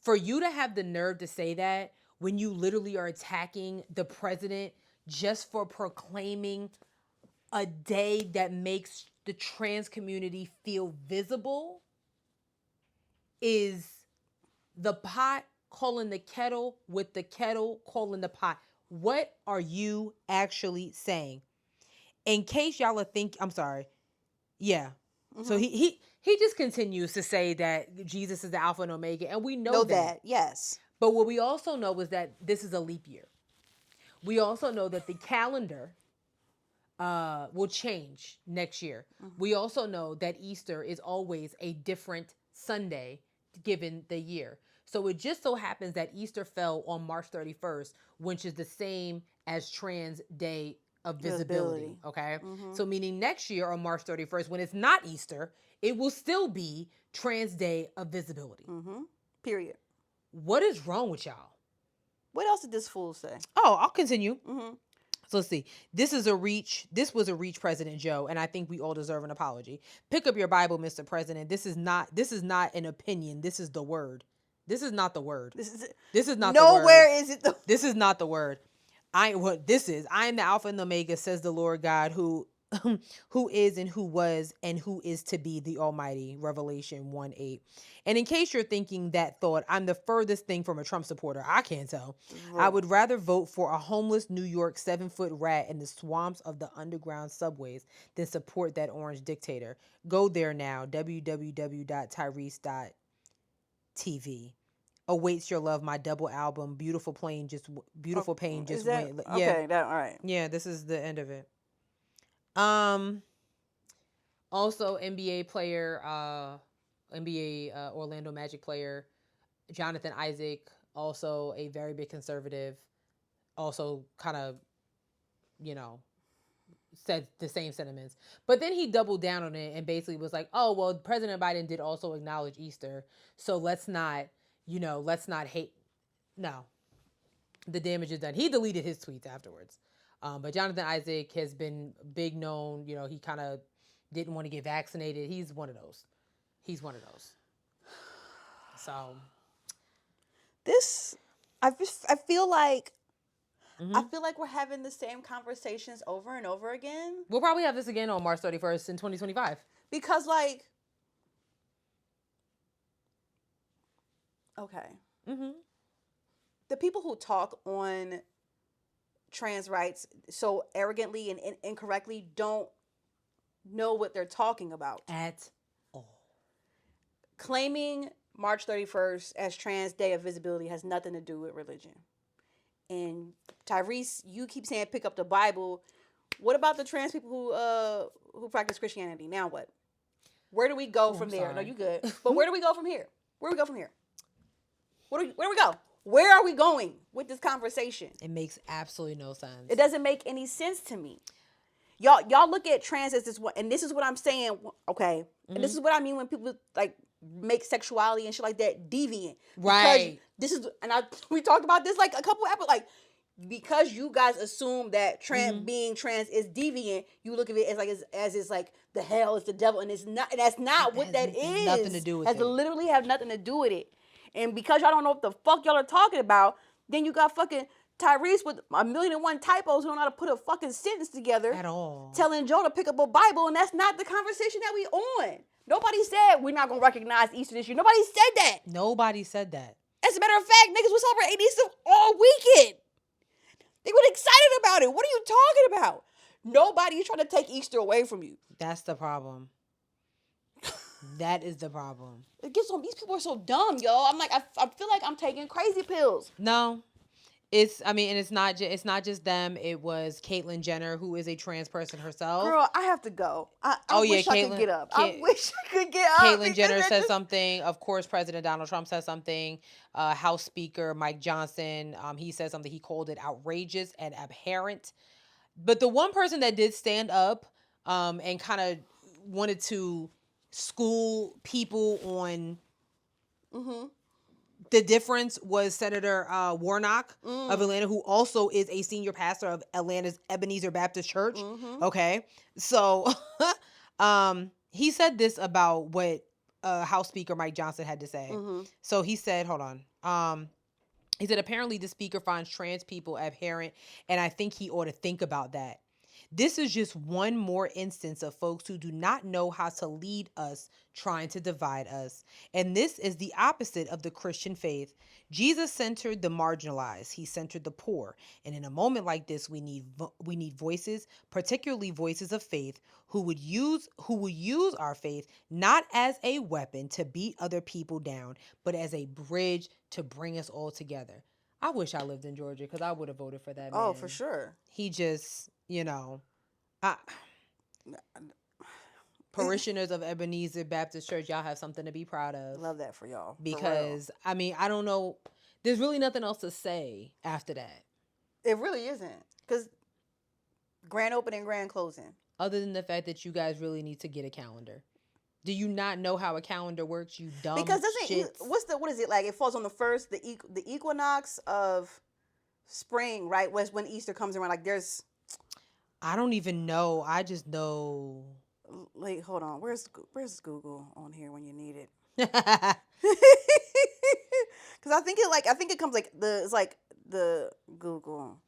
For you to have the nerve to say that when you literally are attacking the president just for proclaiming a day that makes the trans community feel visible is the pot calling the kettle with the kettle calling the pot. What are you actually saying? In case y'all are thinking, I'm sorry. Yeah. Mm-hmm. So he just continues to say that Jesus is the Alpha and Omega, and we know that. Yes. But what we also know is that this is a leap year. We also know that the calendar will change next year. Mm-hmm. We also know that Easter is always a different Sunday given the year. So it just so happens that Easter fell on March 31st, which is the same as Trans Day of Visibility. Okay? Mm-hmm. So meaning next year on March 31st, when it's not Easter, it will still be Trans Day of Visibility. Mm-hmm. Period. What is wrong with y'all? What else did this fool say? Oh, I'll continue. Mm-hmm. So let's see. This was a reach, President Joe, and I think we all deserve an apology. Pick up your Bible, Mr. President. This is not an opinion. This is the word. This is not the word. This is not the word. Nowhere is it the This is not the word. I am the Alpha and the Omega, says the Lord God, who is and who was and who is to be the Almighty. Revelation 1:8. And in case you're thinking that thought, I'm the furthest thing from a Trump supporter. I can't tell. Mm-hmm. I would rather vote for a homeless New York 7-foot rat in the swamps of the underground subways than support that orange dictator. Go there now. www.tyrese.tv. Awaits your love, my double album. Beautiful Pain just went. Okay, Yeah. all right. Yeah, this is the end of it. Also NBA player, Orlando Magic player, Jonathan Isaac, also a very big conservative, also kind of, said the same sentiments. But then he doubled down on it and basically was like, oh, well, President Biden did also acknowledge Easter. So let's not hate. No, the damage is done. He deleted his tweets afterwards. But Jonathan Isaac has been big known. He kind of didn't want to get vaccinated. He's one of those. So this, I feel like, mm-hmm. I feel like we're having the same conversations over and over again. We'll probably have this again on March 31st in 2025. Because okay. Mm-hmm. The people who talk on trans rights so arrogantly and incorrectly don't know what they're talking about at all. Claiming March 31st as Trans Day of Visibility has nothing to do with religion. And Tyrese, you keep saying pick up the Bible. What about the trans people who practice Christianity? Now what? Where do we go from there? No, you good. But where do we go from here? Where do we go from here? Where do we go? Where are we going with this conversation? It makes absolutely no sense. It doesn't make any sense to me. Y'all look at trans as this one, and this is what I'm saying, okay? Mm-hmm. And this is what I mean when people make sexuality and shit like that deviant. Right. Because we talked about this a couple episodes, because you guys assume that mm-hmm. being trans is deviant, you look at it as it's the hell, it's the devil, and it's not. And that's not what that is. Nothing to do with it. Has literally have nothing to do with it. And because y'all don't know what the fuck y'all are talking about, then you got fucking Tyrese with 1,000,001 typos who don't know how to put a fucking sentence together. At all. Telling Joe to pick up a Bible, and that's not the conversation that we on. Nobody said we're not going to recognize Easter this year. Nobody said that. Nobody said that. As a matter of fact, niggas was celebrating Easter all weekend. They were excited about it. What are you talking about? Nobody's trying to take Easter away from you. That's the problem. That is the problem. It gets on. These people are so dumb, yo. I'm like, I feel like I'm taking crazy pills. No. And it's not just them. It was Caitlyn Jenner, who is a trans person herself. Girl, I have to go. I wish I could get up. I wish I could get up. Caitlyn Jenner said something. Of course, President Donald Trump said something. House Speaker Mike Johnson, he said something. He called it outrageous and abhorrent. But the one person that did stand up and kind of wanted to school people on the difference was Senator Warnock of Atlanta, who also is a senior pastor of Atlanta's Ebenezer Baptist Church. Okay. So he said this about what House Speaker Mike Johnson had to say. So he said, hold on. He said, apparently the speaker finds trans people abhorrent, and I think he ought to think about that. This is just one more instance of folks who do not know how to lead us, trying to divide us. And this is the opposite of the Christian faith. Jesus centered the marginalized. He centered the poor. And in a moment like this, we need voices, particularly voices of faith, who will use our faith not as a weapon to beat other people down, but as a bridge to bring us all together. I wish I lived in Georgia because I would have voted for that man. Oh, for sure. He just, parishioners of Ebenezer Baptist Church, y'all have something to be proud of. Love that for y'all. Because, I don't know. There's really nothing else to say after that. It really isn't. Because grand opening, grand closing. Other than the fact that you guys really need to get a calendar. Do you not know how a calendar works, you dumb Because shits? what is it like? It falls on the first, the equinox of spring, right? When Easter comes around. Like there's... I don't even know. I just know. Wait, hold on. Where's Google on here when you need it? Because I think it comes like the Google.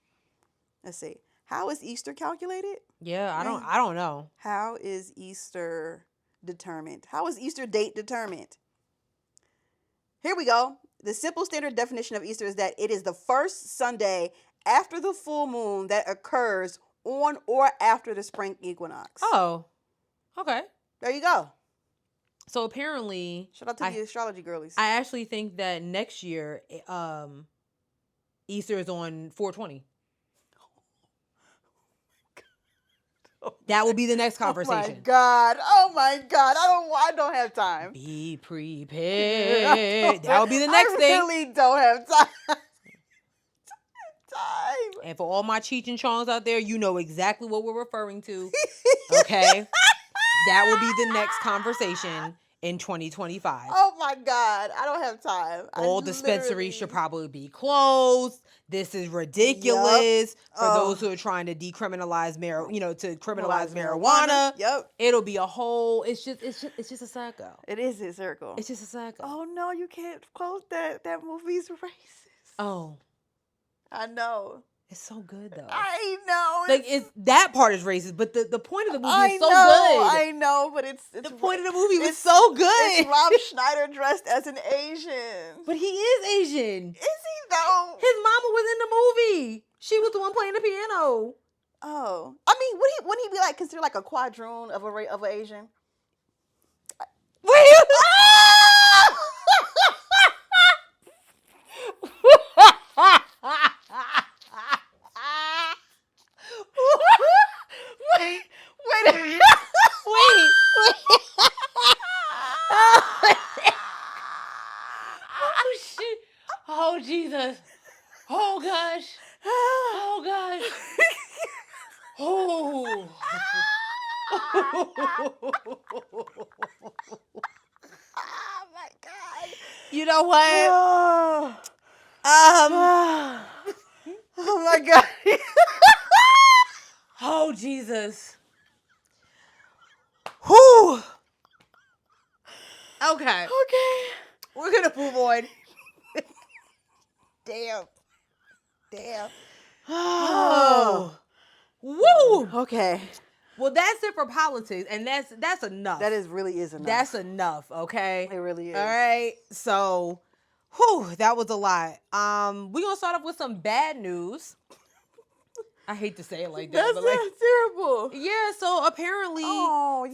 Let's see. How is Easter calculated? Yeah, I don't know. How is Easter determined? How is Easter date determined? Here we go. The simple standard definition of Easter is that it is the first Sunday after the full moon that occurs on or after the spring equinox. Oh, okay. There you go. So apparently, shout out to the astrology girlies. I actually think that next year, Easter is on 4/20. That will be the next conversation. Oh my God. I don't have time. Be prepared. That will be the next thing. I really don't have time. And for all my Cheech and Chongs out there, you know exactly what we're referring to. Okay? That will be the next conversation in 2025. Oh my God. I don't have time. All dispensaries should probably be closed. This is ridiculous. Yep. For those who are trying to decriminalize marijuana. Yep. It'll be a whole, it's just a circle. It is a circle. It's just a circle. Oh no, you can't quote that. That movie's racist. Oh. I know. It's so good though. I know. It's that part is racist, but the point of the movie is so good. I know, but it's the point of the movie was so good. It's Rob Schneider dressed as an Asian. But he is Asian. Is he though? His mama was in the movie. She was the one playing the piano. Oh, I mean, wouldn't he be like considered like a quadroon of an Asian? Wait. Oh shit! Oh Jesus! Oh gosh! Oh gosh! Oh! Oh my God! You know what? Oh my God! Oh Jesus! Whew! Okay. We're gonna move on. Damn. Oh. Woo! Okay. Well, that's it for politics, and that's enough. Really is enough. That's enough, okay? It really is. All right. So, that was a lot. We're gonna start off with some bad news. I hate to say it like that. That's but like, terrible. yeah, so apparently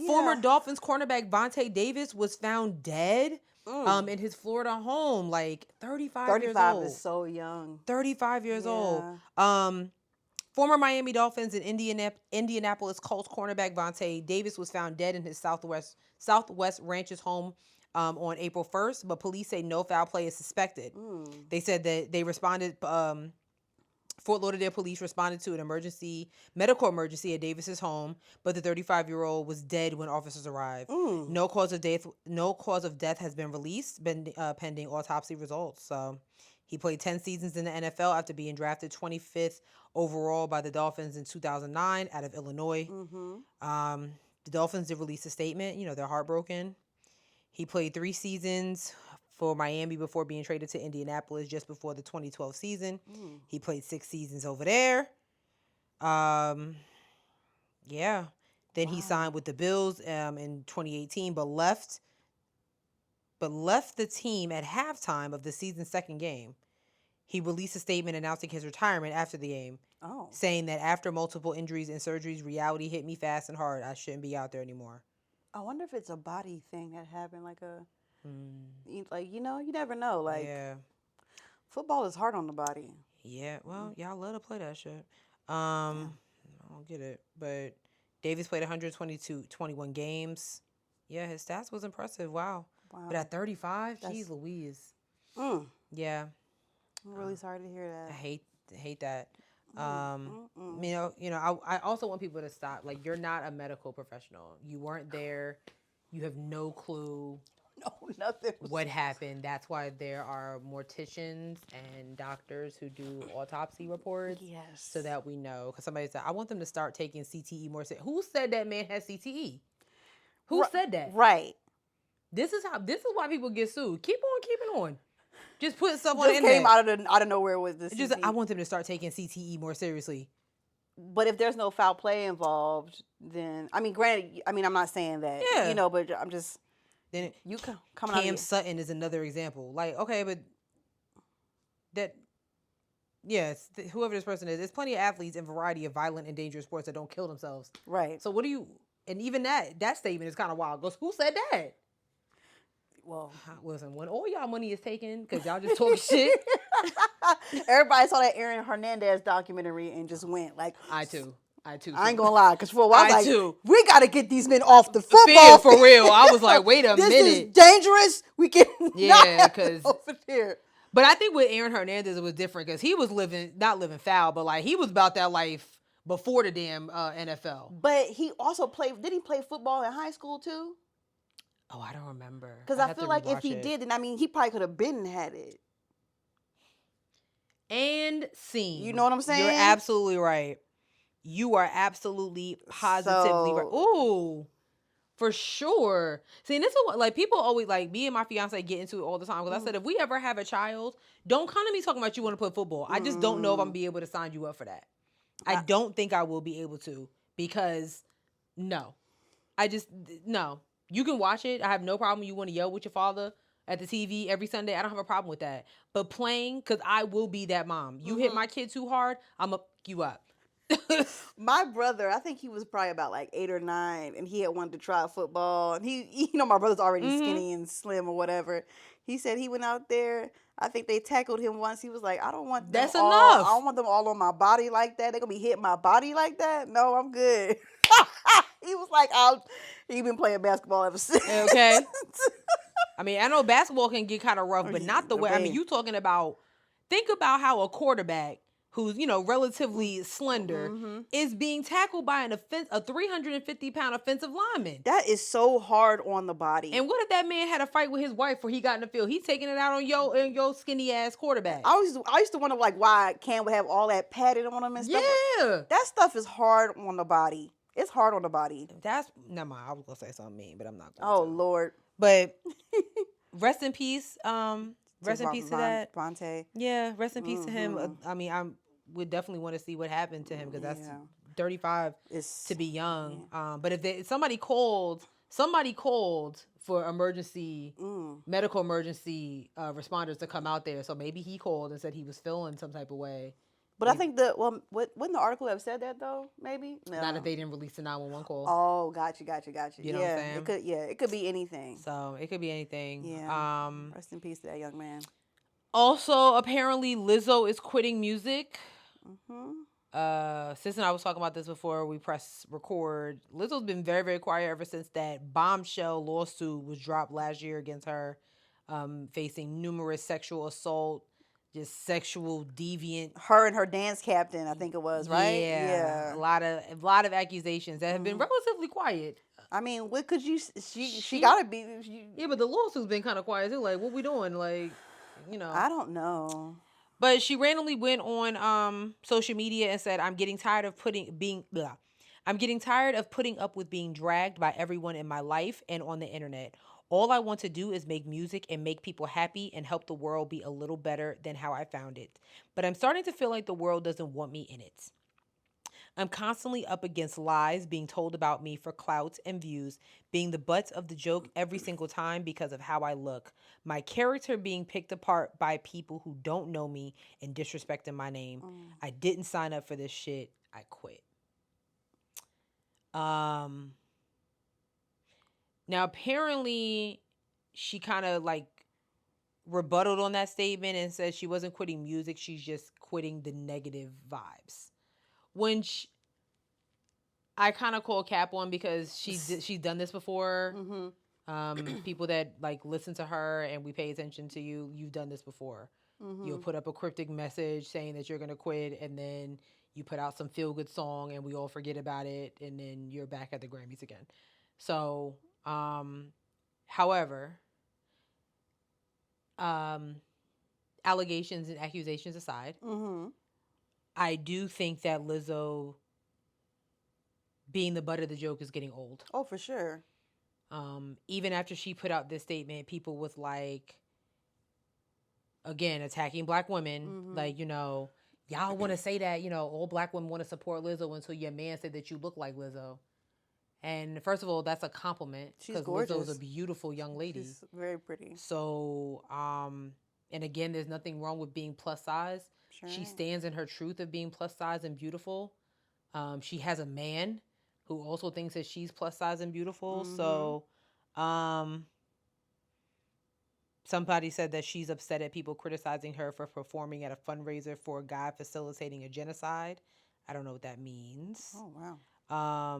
former Dolphins cornerback Vontae Davis was found dead in his Florida home, like 35 years old. 35 is so young. 35 years old. Former Miami Dolphins and Indianapolis Colts cornerback Vontae Davis was found dead in his Southwest Ranches home on April 1st, but police say no foul play is suspected. They said that they responded... Fort Lauderdale police responded to an medical emergency at Davis's home, but the 35-year-old was dead when officers arrived. No cause of death has been released, pending autopsy results. So he played 10 seasons in the NFL after being drafted 25th overall by the Dolphins in 2009 out of Illinois. The Dolphins did release a statement. You know, they're heartbroken. He played 3 seasons for Miami before being traded to Indianapolis just before the 2012 season. He played 6 seasons over there. Yeah. Then he signed with the Bills in 2018, but left the team at halftime of the season's second game. He released a statement announcing his retirement after the game, saying that after multiple injuries and surgeries, reality hit me fast and hard. I shouldn't be out there anymore. I wonder if it's a body thing that happened, like you never know. Like, football is hard on the body. Yeah, well, y'all love to play that shit. I don't get it, but Davis played 21 games. Yeah, his stats was impressive. Wow. But at 35, geez Louise. Yeah. I'm really sorry to hear that. I hate that. I also want people to stop. Like, you're not a medical professional. You weren't there. You have no clue. No, nothing. What happened? That's why there are morticians and doctors who do autopsy reports. Yes. So that we know. Because somebody said, I want them to start taking CTE more seriously. Who said that man has CTE? Who said that? Right. This is why people get sued. Keep on keeping on. Just put stuff on the internet. Came out of nowhere with this. I want them to start taking CTE more seriously. But if there's no foul play involved, then granted, I'm not saying that. Yeah. But I'm just. Then you come Cam Sutton is another example. Like, okay, but that, yes, whoever this person is, there's plenty of athletes in a variety of violent and dangerous sports that don't kill themselves. Right. So what do you? And even that statement is kind of wild. Goes, who said that? Well, listen, when all y'all money is taken because y'all just talk shit. Everybody saw that Aaron Hernandez documentary and just went like, I too. I ain't gonna lie, because for a while I was like, we gotta get these men off the football field. For real. I was like, wait a minute. This is dangerous. We can because over there. But I think with Aaron Hernandez, it was different because he was not living foul, but like he was about that life before the damn NFL. But he also did he play football in high school too? Oh, I don't remember. Because I feel like if he did, then he probably could have had it. And seen. You know what I'm saying? You're absolutely right. You are absolutely positively right. Ooh, for sure. See, and this is what, like, people always, like, me and my fiance get into it all the time. Because I said, if we ever have a child, don't come to me talking about you want to play football. I just don't know if I'm going to be able to sign you up for that. I don't think I will be able to. Because, no. No. You can watch it. I have no problem. You want to yell with your father at the TV every Sunday. I don't have a problem with that. But playing, because I will be that mom. You hit my kid too hard, I'm going to pick you up. My brother, I think he was probably about like 8 or 9, and he had wanted to try football. And he my brother's already skinny and slim or whatever. He said he went out there. I think they tackled him once. He was like, I don't want them That's all, enough. I don't want them all on my body like that. They're gonna be hitting my body like that. No, I'm good. He was like, he been playing basketball ever since. Okay. I mean, I know basketball can get kind of rough, but not the way. I mean, you talking about. Think about how a quarterback who's, relatively slender, is being tackled by a 350-pound offensive lineman. That is so hard on the body. And what if that man had a fight with his wife before he got in the field? He's taking it out on your skinny ass quarterback. I used to wonder like why Cam would have all that padding on him and stuff. Yeah, that stuff is hard on the body. It's hard on the body. Never mind. I was gonna say something mean, but I'm not going to. Lord. But rest in peace. Rest in peace to that Vontae. Yeah, rest in peace to him. I mean, I would definitely want to see what happened to him because that's 35 to be young. Yeah. But if somebody called for medical emergency responders to come out there, so maybe he called and said he was feeling some type of way, But I think wouldn't the article have said that though? Maybe no. Not if they didn't release the 911 call. Oh, got you. You know what I'm saying? It could be anything. So it could be anything. Yeah. Rest in peace to that young man. Also, apparently, Lizzo is quitting music. Mm-hmm. Sis and I was talking about this before we press record. Lizzo's been very, very quiet ever since that bombshell lawsuit was dropped last year against her, facing numerous sexual assault, just sexual deviant. Her and her dance captain, I think it was, right? Yeah. A lot of accusations that have been relatively quiet. I mean, what could you? She gotta be. Yeah, but the lawsuit's been kind of quiet too. Like, what we doing? Like, you know. I don't know. But she randomly went on social media and said, I'm getting tired of putting up with being dragged by everyone in my life and on the internet. All I want to do is make music and make people happy and help the world be a little better than how I found it. But I'm starting to feel like the world doesn't want me in it. I'm constantly up against lies being told about me for clout and views, being the butt of the joke every single time because of how I look, my character being picked apart by people who don't know me and disrespecting my name. I didn't sign up for this shit. I quit. Now, apparently, she kind of like rebutted on that statement and said she wasn't quitting music. She's just quitting the negative vibes. When I kind of call cap on because she's done this before. Mm-hmm. People that like listen to her and we pay attention to you, you've done this before. Mm-hmm. You'll put up a cryptic message saying that you're going to quit, and then you put out some feel-good song and we all forget about it, and then you're back at the Grammys again. So, however, allegations and accusations aside, I do think that Lizzo being the butt of the joke is getting old. Oh, for sure. Even after she put out this statement, people was like, again, attacking black women. Like, you know, y'all want to say that, you know, all black women want to support Lizzo until your man said that you look like Lizzo. And first of all, that's a compliment. She's gorgeous. Lizzo's a beautiful young lady. She's very pretty. So, and again, there's nothing wrong with being plus size. Sure. She stands in her truth of being plus size and beautiful. She has a man who also thinks that she's plus size and beautiful. So, somebody said that she's upset at people criticizing her for performing at a fundraiser for a guy facilitating a genocide. I don't know what that means. Oh, wow.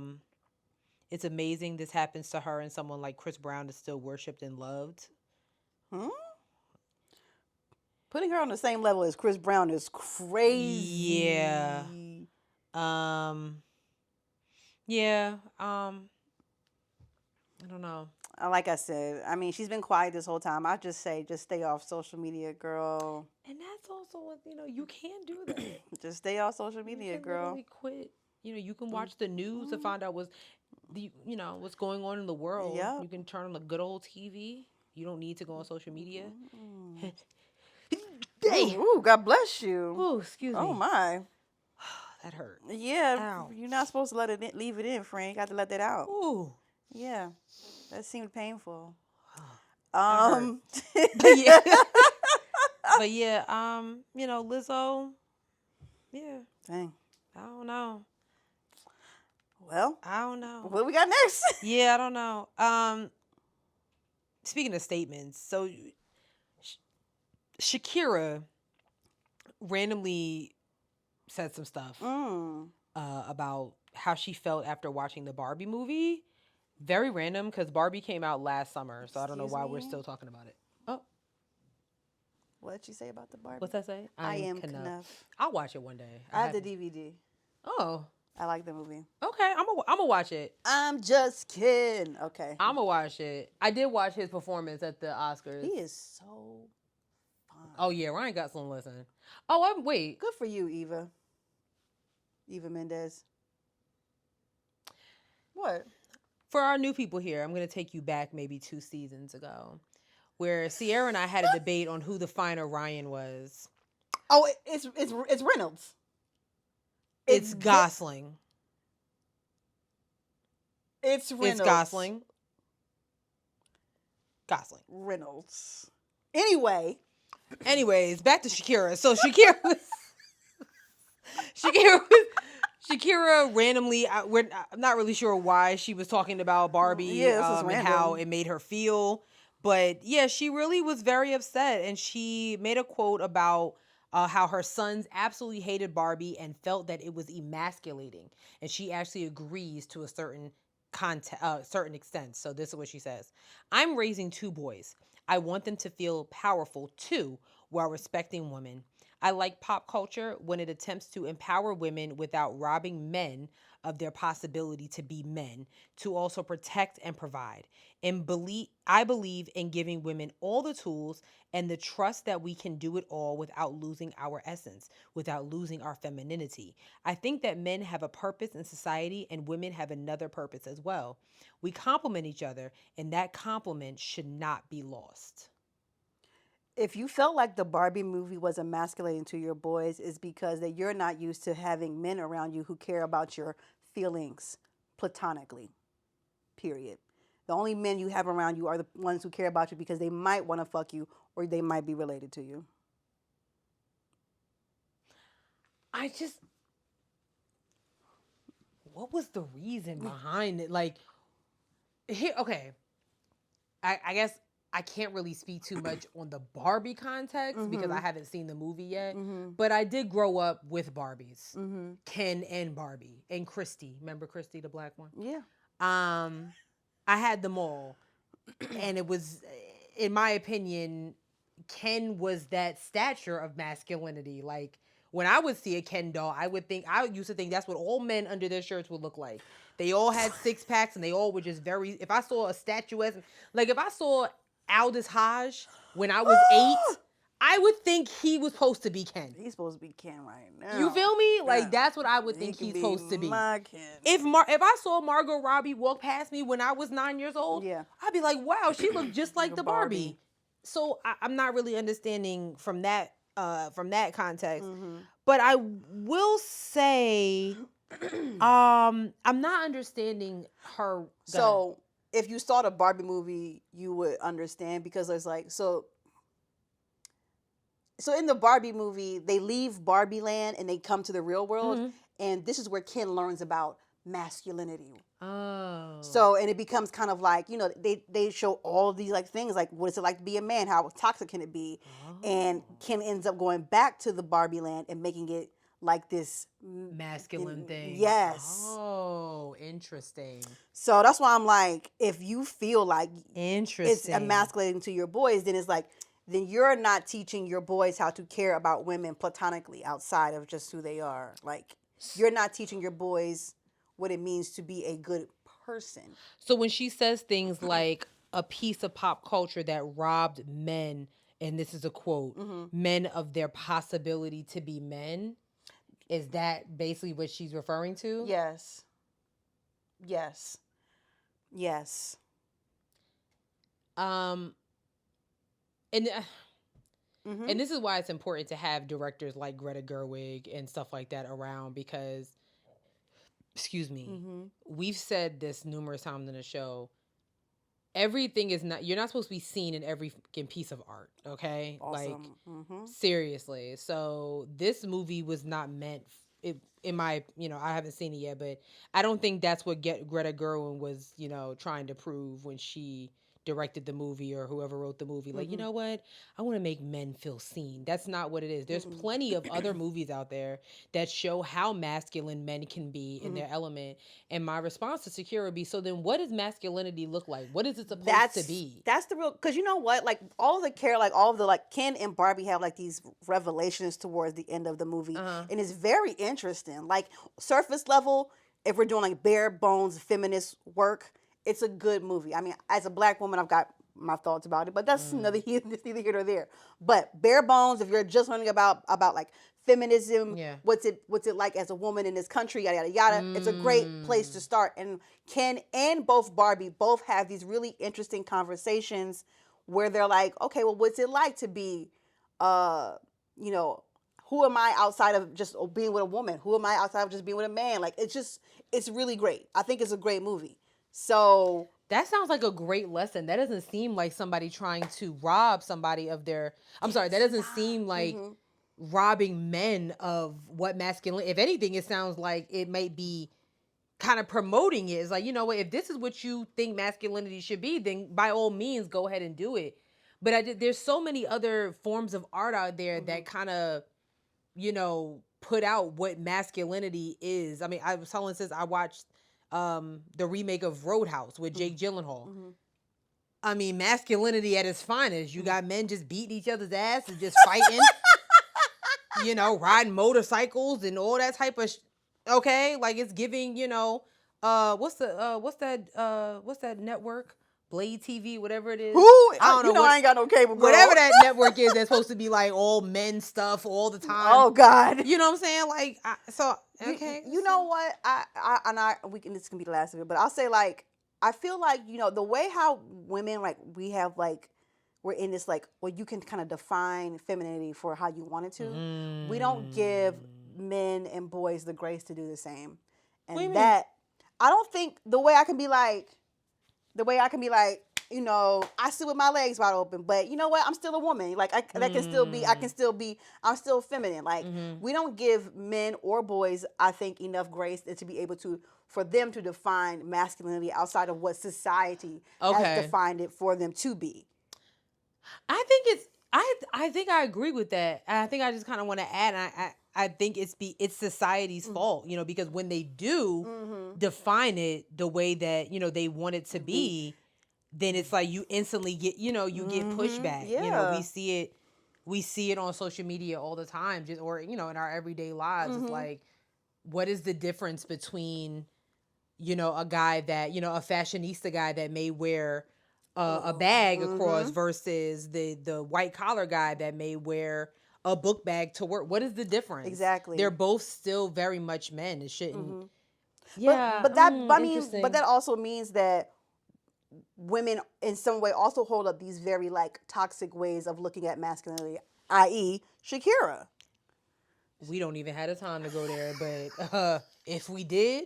It's amazing this happens to her and someone like Chris Brown is still worshipped and loved. Putting her on the same level as Chris Brown is crazy. Yeah. Yeah. I don't know. Like I said, I mean, she's been quiet this whole time. I just say, just stay off social media, girl. And that's also what, you know, you can do that. Just stay off social media, girl. Literally quit. You know, you can watch the news to find out what's going on in the world. Yep. You can turn on the good old TV. You don't need to go on social media. Ooh, God bless you. Oh, excuse me. Oh my. That hurt. Yeah, Ow. You're not supposed to leave it in, friend. You got to let that out. Ooh. Yeah, that seemed painful. But yeah, but yeah, you know, Lizzo. Yeah. Dang. I don't know. Well, I don't know. What we got next? Yeah, I don't know. Speaking of statements, so Shakira randomly said some stuff about how she felt after watching the Barbie movie. Very random because Barbie came out last summer, so I don't know why we're still talking about it. Oh, What'd you say about the Barbie? what's that say? I am Knuff. I'll watch it one day. I have the DVD. Oh, I like the movie. okay. I'm gonna watch it. I'm just kidding. Okay. I'm gonna watch it. I did watch his performance at the Oscars. He is so fine. Oh yeah, Ryan got some listen. Oh, wait. Good for you, Eva. Eva Mendes. What? For our new people here, I'm going to take you back maybe 2 seasons ago, where Sierra and I had a debate on who the finer Ryan was. Oh, it's Reynolds. It's Gosling. It's Reynolds. It's Gosling. Reynolds. Anyways, back to Shakira. So Shakira was... Shakira randomly, I'm not really sure why she was talking about Barbie and how it made her feel. But yeah, she really was very upset. And she made a quote about how her sons absolutely hated Barbie and felt that it was emasculating. And she actually agrees to a certain extent. So this is what she says. I'm raising 2 boys. I want them to feel powerful too while respecting women. I like pop culture when it attempts to empower women without robbing men of their possibility to be men, to also protect and provide. I believe in giving women all the tools and the trust that we can do it all without losing our essence, without losing our femininity. I think that men have a purpose in society and women have another purpose as well. We complement each other, and that complement should not be lost. If you felt like the Barbie movie was emasculating to your boys, it's because that you're not used to having men around you who care about your feelings platonically. Period. The only men you have around you are the ones who care about you because they might want to fuck you or they might be related to you. What was the reason behind it? Like, here, okay. I guess I can't really speak too much on the Barbie context because I haven't seen the movie yet. But I did grow up with Barbies. Ken and Barbie. And Christy. Remember Christy, the black one? Yeah. I had them all. And it was, in my opinion, Ken was that stature of masculinity. Like, when I would see a Ken doll, I used to think that's what all men under their shirts would look like. They all had 6-packs and they all were just if I saw a statuette, like if I saw Aldous Hodge when I was 8, I would think he was supposed to be Ken. He's supposed to be Ken right now. You feel me? Like, that's what I would think he's supposed to be. My Ken. If I saw Margot Robbie walk past me when I was 9 years old, I'd be like, wow, she looked just like the Barbie. So I'm not really understanding from that context. But I will say, I'm not understanding her. So if you saw the Barbie movie, you would understand because there's like, so in the Barbie movie, they leave Barbie land and they come to the real world. And this is where Ken learns about masculinity. Oh. So, and it becomes kind of like, you know, they show all of these like things, like what is it like to be a man? How toxic can it be? And Ken ends up going back to the Barbie land and making it like this masculine thing. Yes. Oh, interesting. So that's why I'm like, if you feel like it's emasculating to your boys, then it's like, then you're not teaching your boys how to care about women platonically outside of just who they are. Like, you're not teaching your boys what it means to be a good person. So when she says things like a piece of pop culture that robbed men, and this is a quote, men of their possibility to be men, is that basically what she's referring to? Yes. Yes. Yes. And this is why it's important to have directors like Greta Gerwig and stuff like that around because, excuse me, we've said this numerous times in the show. Everything is not, you're not supposed to be seen in every fucking piece of art, okay? Awesome. Like, seriously. So this movie was not meant, in my, I haven't seen it yet, but I don't think that's what Greta Gerwig was, trying to prove when she directed the movie or whoever wrote the movie. Like, you know what? I want to make men feel seen. That's not what it is. There's plenty of other movies out there that show how masculine men can be in their element. And my response to Shakira would be, so then what does masculinity look like? What is it supposed to be? That's the real, because you know what? Like, all of the Ken and Barbie have like these revelations towards the end of the movie. And it's very interesting. Like, surface level, if we're doing like bare bones feminist work, it's a good movie. I mean, as a black woman, I've got my thoughts about it, but that's neither here nor there. But bare bones, if you're just learning about like feminism, what's it like as a woman in this country, yada, yada, yada, it's a great place to start. And Ken and Barbie both have these really interesting conversations where they're like, okay, well, what's it like to be, who am I outside of just being with a woman? Who am I outside of just being with a man? Like, it's really great. I think it's a great movie. So that sounds like a great lesson. That doesn't seem like somebody trying to rob somebody of their. I'm sorry. That doesn't seem like robbing men of what masculine. If anything, it sounds like it might be kind of promoting it. It's like, you know what, if this is what you think masculinity should be, then by all means go ahead and do it. But there's so many other forms of art out there that kind of, you know, put out what masculinity is. I mean, I was telling sis I watched the remake of Roadhouse with Jake Gyllenhaal. I mean, masculinity at its finest. You got men just beating each other's ass and just fighting, you know, riding motorcycles and all that type of okay, like it's giving, you know, what's that network? Blade TV, whatever it is. Who? I don't know. You know, I ain't got no cable, girl. Whatever that network is, that's supposed to be like all men stuff all the time. Oh God. You know what I'm saying? Like, okay. You know what? This can be the last of it, but I'll say, like, I feel like, you know, the way how women, like, we have, like, we're in this, like, well, you can kind of define femininity for how you want it to. We don't give men and boys the grace to do the same. And that, I don't think the way I can be like, you know, I sit with my legs wide open, but you know what? I'm still a woman. Like, I'm still feminine. Like, we don't give men or boys, I think, enough grace to be able to, for them to define masculinity outside of what society has defined it for them to be. I think I agree with that. I think I just kind of want to add, I think it's society's fault, you know, because when they do define it the way that, you know, they want it to be, then it's like you instantly get, you know, you get pushback. Yeah. You know, we see it on social media all the time, just, or, you know, in our everyday lives. It's like, what is the difference between, you know, a guy that, you know, a fashionista guy that may wear a bag across versus the white collar guy that may wear a book bag to work? What is the difference? Exactly. They're both still very much men. It shouldn't. Yeah. But that also means that women in some way also hold up these very, like, toxic ways of looking at masculinity, i.e. Shakira. We don't even have the time to go there, but if we did.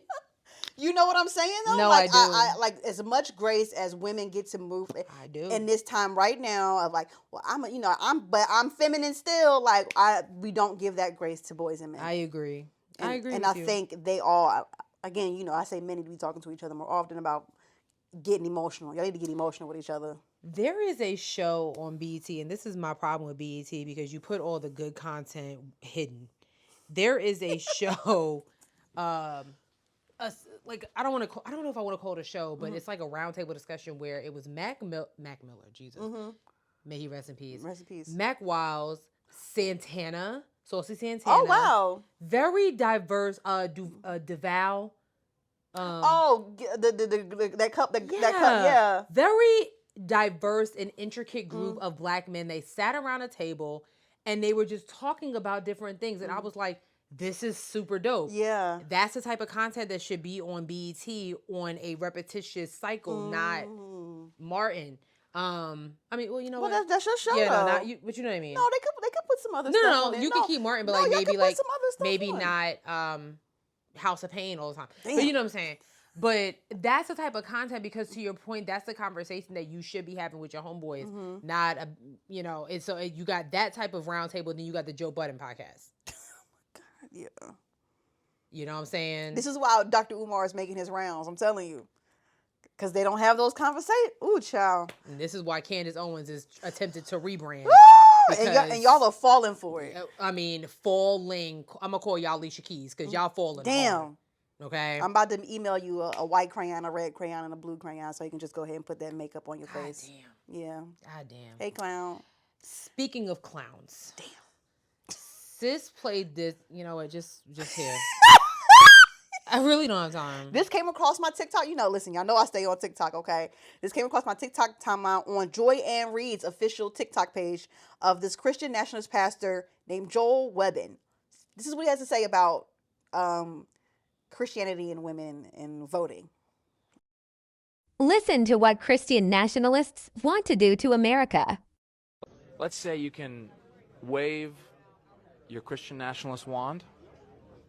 You know what I'm saying, though? No, like, I do. Like, as much grace as women get to move I do. in this time right now of, like, well, I'm feminine still. Like, we don't give that grace to boys and men. I agree. I agree and with I you. think they all, again, you know, I say men need to be talking to each other more often about getting emotional. Y'all need to get emotional with each other. There is a show on BET, and this is my problem with BET, because you put all the good content hidden. There is a show, like, I don't know if I want to call it a show, but it's like a roundtable discussion where it was Mac Miller, Jesus, may he rest in peace. Rest in peace. Mac Wiles, Santana, Saucy Santana. Oh wow, very diverse. DeVal. That cup, yeah. Very diverse and intricate group of black men. They sat around a table and they were just talking about different things, and I was like, this is super dope. Yeah. That's the type of content that should be on BET on a repetitious cycle, not Martin. I mean, well, you know what? That's your show. Yeah, though. no, not you, but you know what I mean. No, they could put some other stuff on it. You can keep Martin, but like maybe some other stuff maybe on. not House of Pain all the time. Damn. But you know what I'm saying? But that's the type of content, because to your point, that's the conversation that you should be having with your homeboys. Not a, you know, and so you got that type of roundtable, then you got the Joe Budden podcast. Yeah. You know what I'm saying? This is why Dr. Umar is making his rounds. I'm telling you. Because they don't have those conversations. Ooh, child. And this is why Candace Owens is attempted to rebrand. And y'all are falling for it. I mean, falling. I'm going to call y'all Alicia Keys because y'all falling. Damn. Hard, okay? I'm about to email you a white crayon, a red crayon, and a blue crayon so you can just go ahead and put that makeup on your face. Damn. Yeah. God damn. Hey, clown. Speaking of clowns. Damn. Sis played this, you know what, just here. I really don't have time. This came across my TikTok. You know, listen, y'all know I stay on TikTok, okay? This came across my TikTok timeline on Joy Ann Reid's official TikTok page of this Christian nationalist pastor named Joel Webbin. This is what he has to say about Christianity and women and voting. Listen to what Christian nationalists want to do to America. Let's say you can wave your Christian nationalist wand.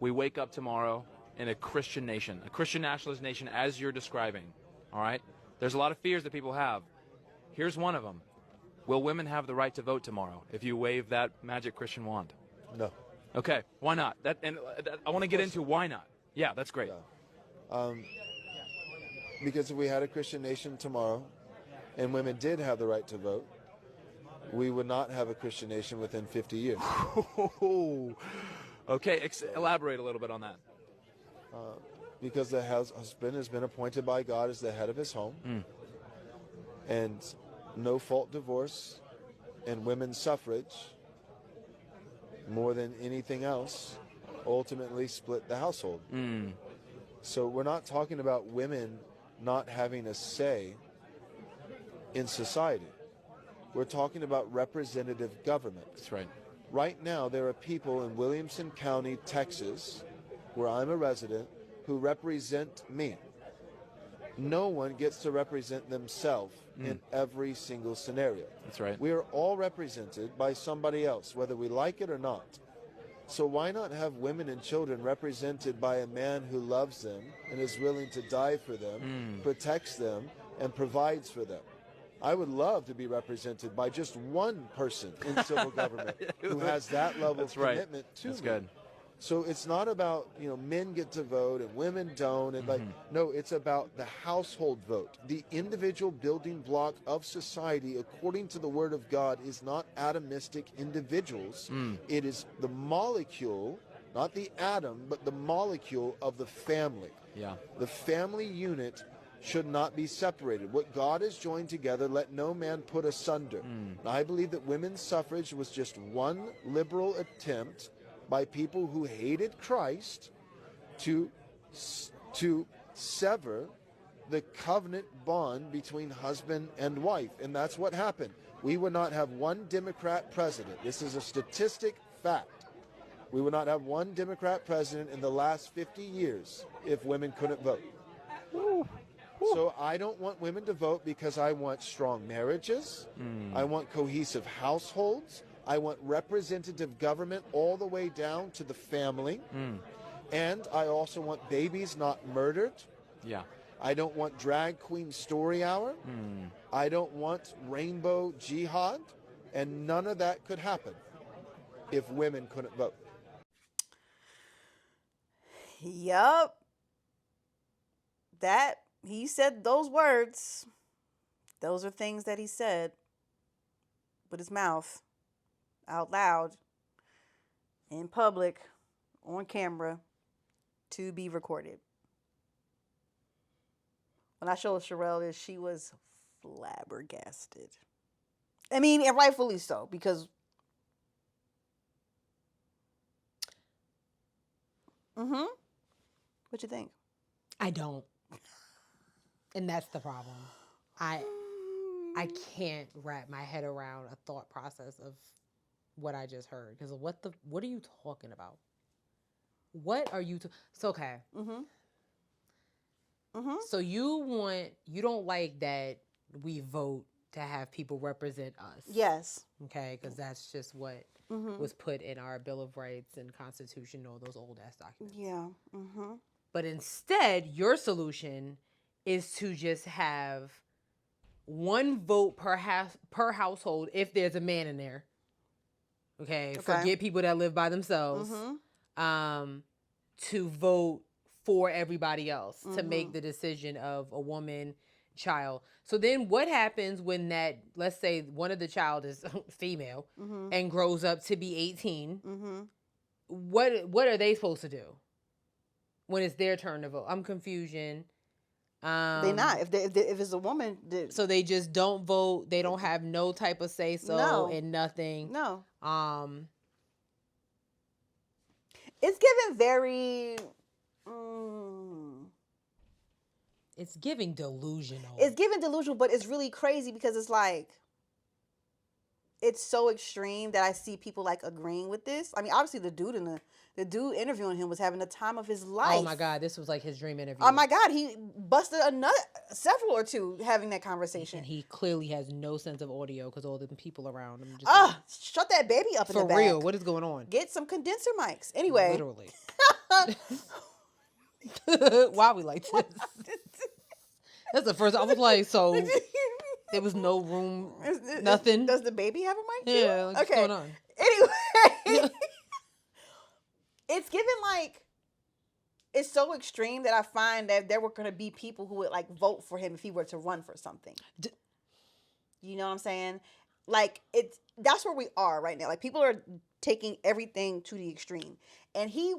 We wake up tomorrow in a Christian nation, a Christian nationalist nation as you're describing, all right? There's a lot of fears that people have. Here's one of them. Will women have the right to vote tomorrow if you wave that magic Christian wand? No. Okay, why not? I want to get into why not. Yeah, that's great. Yeah. Because if we had a Christian nation tomorrow and women did have the right to vote, we would not have a Christian nation within 50 years. Okay, elaborate a little bit on that. Because the husband has been appointed by God as the head of his home, and no-fault divorce and women's suffrage, more than anything else, ultimately split the household. So we're not talking about women not having a say in society. We're talking about representative government. That's right. Right now, there are people in Williamson County, Texas, where I'm a resident, who represent me. No one gets to represent themselves in every single scenario. That's right. We are all represented by somebody else, whether we like it or not. So why not have women and children represented by a man who loves them and is willing to die for them, protects them, and provides for them? I would love to be represented by just one person in civil government who has that level of commitment to me. That's good. So it's not about, men get to vote and women don't. And no, it's about the household vote. The individual building block of society, according to the Word of God, is not atomistic individuals. It is the molecule, not the atom, but the molecule of the family. Yeah. The family unit should not be separated. What God has joined together, let no man put asunder. And I believe that women's suffrage was just one liberal attempt by people who hated Christ to sever the covenant bond between husband and wife. And that's what happened. We would not have one Democrat president. This is a statistic fact. We would not have one Democrat president in the last 50 years if women couldn't vote. So I don't want women to vote because I want strong marriages. I want cohesive households. I want representative government all the way down to the family. And I also want babies not murdered. Yeah. I don't want drag queen story hour. I don't want rainbow jihad. And none of that could happen if women couldn't vote. Yup. He said those words. Those are things that he said with his mouth, out loud, in public, on camera, to be recorded. When I showed Sherelle this, she was flabbergasted. I mean, and rightfully so, because what you think? I don't. And that's the problem. I can't wrap my head around a thought process of what I just heard. Because what are you talking about? What are you so okay. So you don't like that we vote to have people represent us. Yes. Okay, because that's just what was put in our Bill of Rights and Constitution, all those old ass documents. Yeah. But instead, your solution is to just have one vote per household if there's a man in there. Okay. Forget people that live by themselves. To vote for everybody else to make the decision of a woman, child. So then what happens when let's say one of the child is female and grows up to be 18? What are they supposed to do when it's their turn to vote? I'm confusion. They not. If it's a woman. So they just don't vote. They don't have no type of say so and nothing. No. It's given very... It's giving delusional. It's giving delusional, but it's really crazy because it's like... It's so extreme that I see people like agreeing with this. I mean, obviously the dude interviewing him was having the time of his life. Oh my God, this was like his dream interview. Oh my God, he busted several or two having that conversation. And he clearly has no sense of audio because all the people around him just shut that baby up in the back. For real, what is going on? Get some condenser mics. Anyway. Literally. Why we like this? That's the first. I was like, so there was no room, nothing. Does the baby have a mic too? Yeah, what's going on? Anyway. it's given like, it's so extreme that I find that there were going to be people who would like vote for him if he were to run for something. You know what I'm saying? Like, that's where we are right now. Like, people are taking everything to the extreme. And he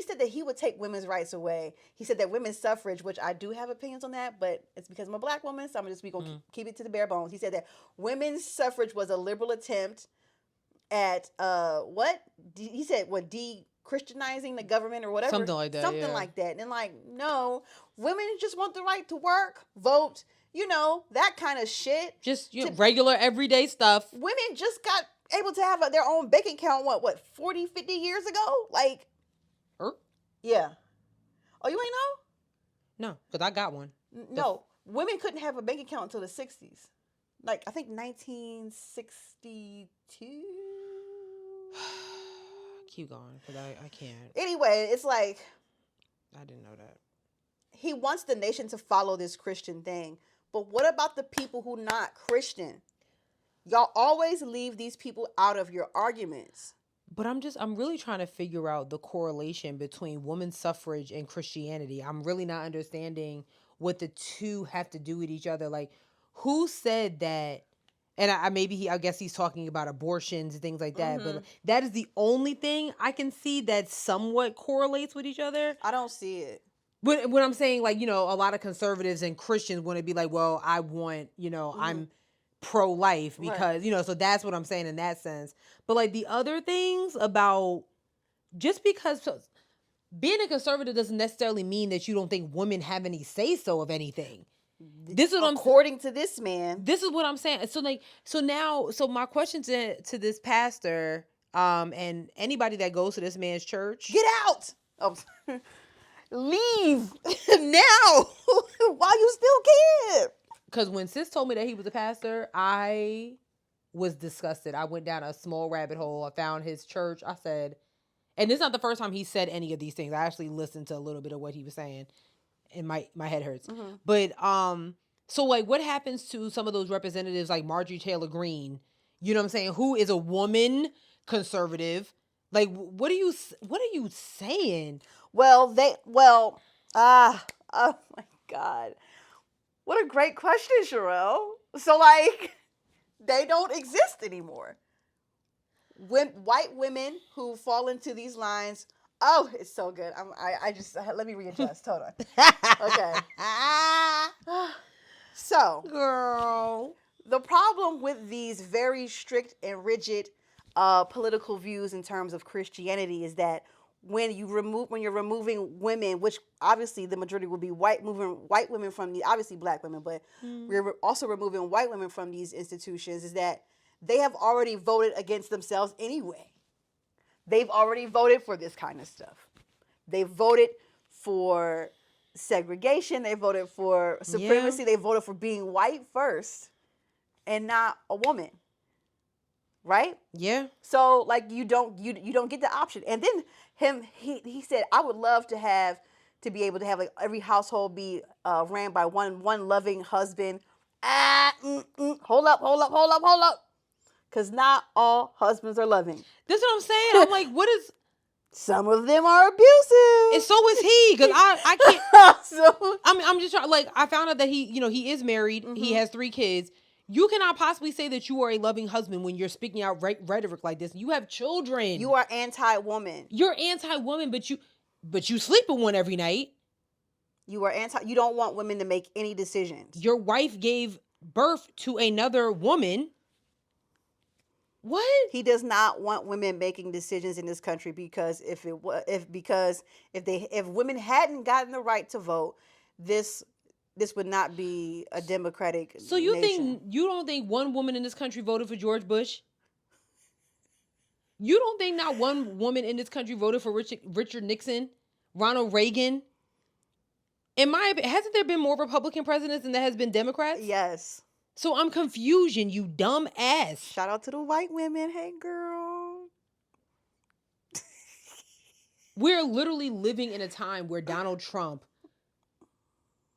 said that he would take women's rights away. He said that women's suffrage, which I do have opinions on that, but it's because I'm a black woman, so I'm just going to keep it to the bare bones. He said that women's suffrage was a liberal attempt at, he said, de-Christianizing the government or whatever. Something like that, Something like that. And like, no, women just want the right to work, vote, you know, that kind of shit. Just regular everyday stuff. Women just got able to have their own bank account, what, 40, 50 years ago? Like, yeah. Oh, you ain't know? No, because I got one. No, women couldn't have a bank account until the 60s. Like, I think 1962. Keep going, because I can't. Anyway, it's like, I didn't know that. He wants the nation to follow this Christian thing. But what about the people who not Christian? Y'all always leave these people out of your arguments. But I'm really trying to figure out the correlation between women's suffrage and Christianity. I'm really not understanding what the two have to do with each other. Like, who said that? And I guess he's talking about abortions and things like that. But that is the only thing I can see that somewhat correlates with each other. I don't see it. When I'm saying, like, you know, a lot of conservatives and Christians want to be like, well, I want, you know, I'm pro-life because, you know, so that's what I'm saying in that sense. But like the other things about just because being a conservative doesn't necessarily mean that you don't think women have any say-so of anything. This is what according to this man. This is what I'm saying. So my question to this pastor, and anybody that goes to this man's church, get out. Oh, leave now while you still can. Because when sis told me that he was a pastor, I was disgusted. I went down a small rabbit hole. I found his church. I said, and this is not the first time he said any of these things. I actually listened to a little bit of what he was saying, and my head hurts. But so like, what happens to some of those representatives like Marjorie Taylor Greene? You know what I'm saying? Who is a woman conservative? Like, what are you saying? Oh my God. What a great question, Sherelle. So, like, they don't exist anymore. When white women who fall into these lines, oh, it's so good. Let me readjust. Hold on. Okay. So, girl, the problem with these very strict and rigid political views in terms of Christianity is that when you're removing women, which obviously the majority will be white women from obviously black women, but we're also removing white women from these institutions, is that they have already voted against themselves anyway. They've already voted for this kind of stuff. They voted for segregation. They voted for supremacy. They voted for being white first and not a woman. Right? Yeah. So like you don't get the option. And then he said, I would love to be able to have like every household be ran by one loving husband. Hold up. Because not all husbands are loving. That's what I'm saying. I'm like, what is? Some of them are abusive. And so is he. Because I can't. I'm just trying. Like, I found out that he is married. He has 3 kids. You cannot possibly say that you are a loving husband when you're speaking out rhetoric like this. You have children. You are anti-woman. You're anti-woman, but you sleep with one every night. You don't want women to make any decisions. Your wife gave birth to another woman. What? He does not want women making decisions in this country because if women hadn't gotten the right to vote, this would not be a democratic So nation. you don't think one woman in this country voted for George Bush? You don't think not one woman in this country voted for Richard Nixon, Ronald Reagan? In my opinion, hasn't there been more Republican presidents than there has been Democrats? Yes. So I'm confused, you dumb ass. Shout out to the white women. Hey, girl. We're literally living in a time where Donald Trump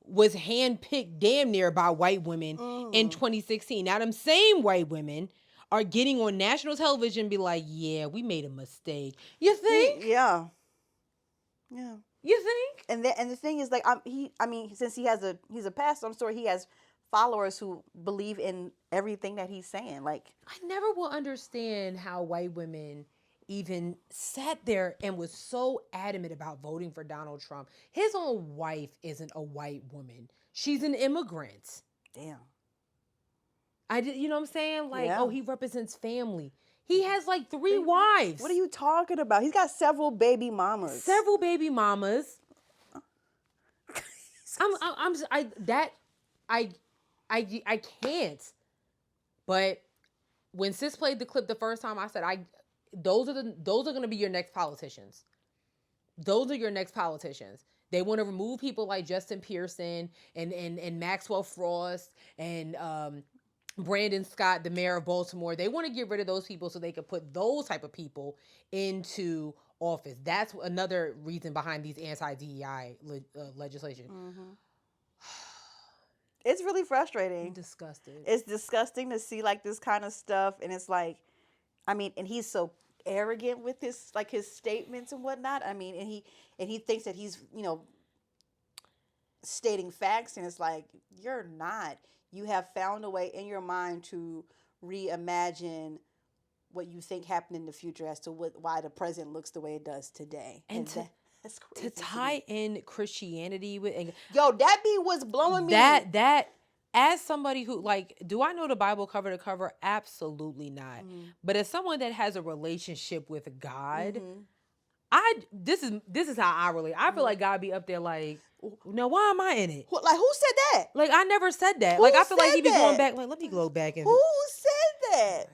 was handpicked damn near by white women in 2016. Now, them same white women are getting on national television and be like, yeah, we made a mistake. You think? Yeah. You think? And the thing is, like, since he's a pastor, I'm sure he has followers who believe in everything that he's saying. Like, I never will understand how white women even sat there and was so adamant about voting for Donald Trump. His own wife isn't a white woman. She's an immigrant. damn. You know what I'm saying? Like, Yeah. oh, he represents family. He has like 3 wives. What are you talking about? He's got several baby mamas. Several baby mamas. I can't. But when Sis played the clip the first time, I said, those are going to be your next politicians. Those are your next politicians. They want to remove people like Justin Pearson and Maxwell Frost and Brandon Scott, the mayor of Baltimore. They want to get rid of those people so they could put those type of people into office. That's another reason behind these anti-DEI legislation. Mm-hmm. It's really frustrating. I'm disgusted. It's disgusting to see like this kind of stuff, and it's like, I mean, and he's so arrogant with his statements and whatnot. I mean, and he thinks that he's, stating facts, and it's like, you're not. You have found a way in your mind to reimagine what you think happened in the future as to why the present looks the way it does today. And that's crazy to tie in Christianity with, that be what's blowing me. That as somebody who, like, do I know the Bible cover to cover? Absolutely not. Mm-hmm. But as someone that has a relationship with God, mm-hmm. This is how I relate. I feel like God be up there like, no, why am I in it? Like, who said that? Like, I never said that. Who like, I feel like he be that? going back. Like, let me go back and. Who said that?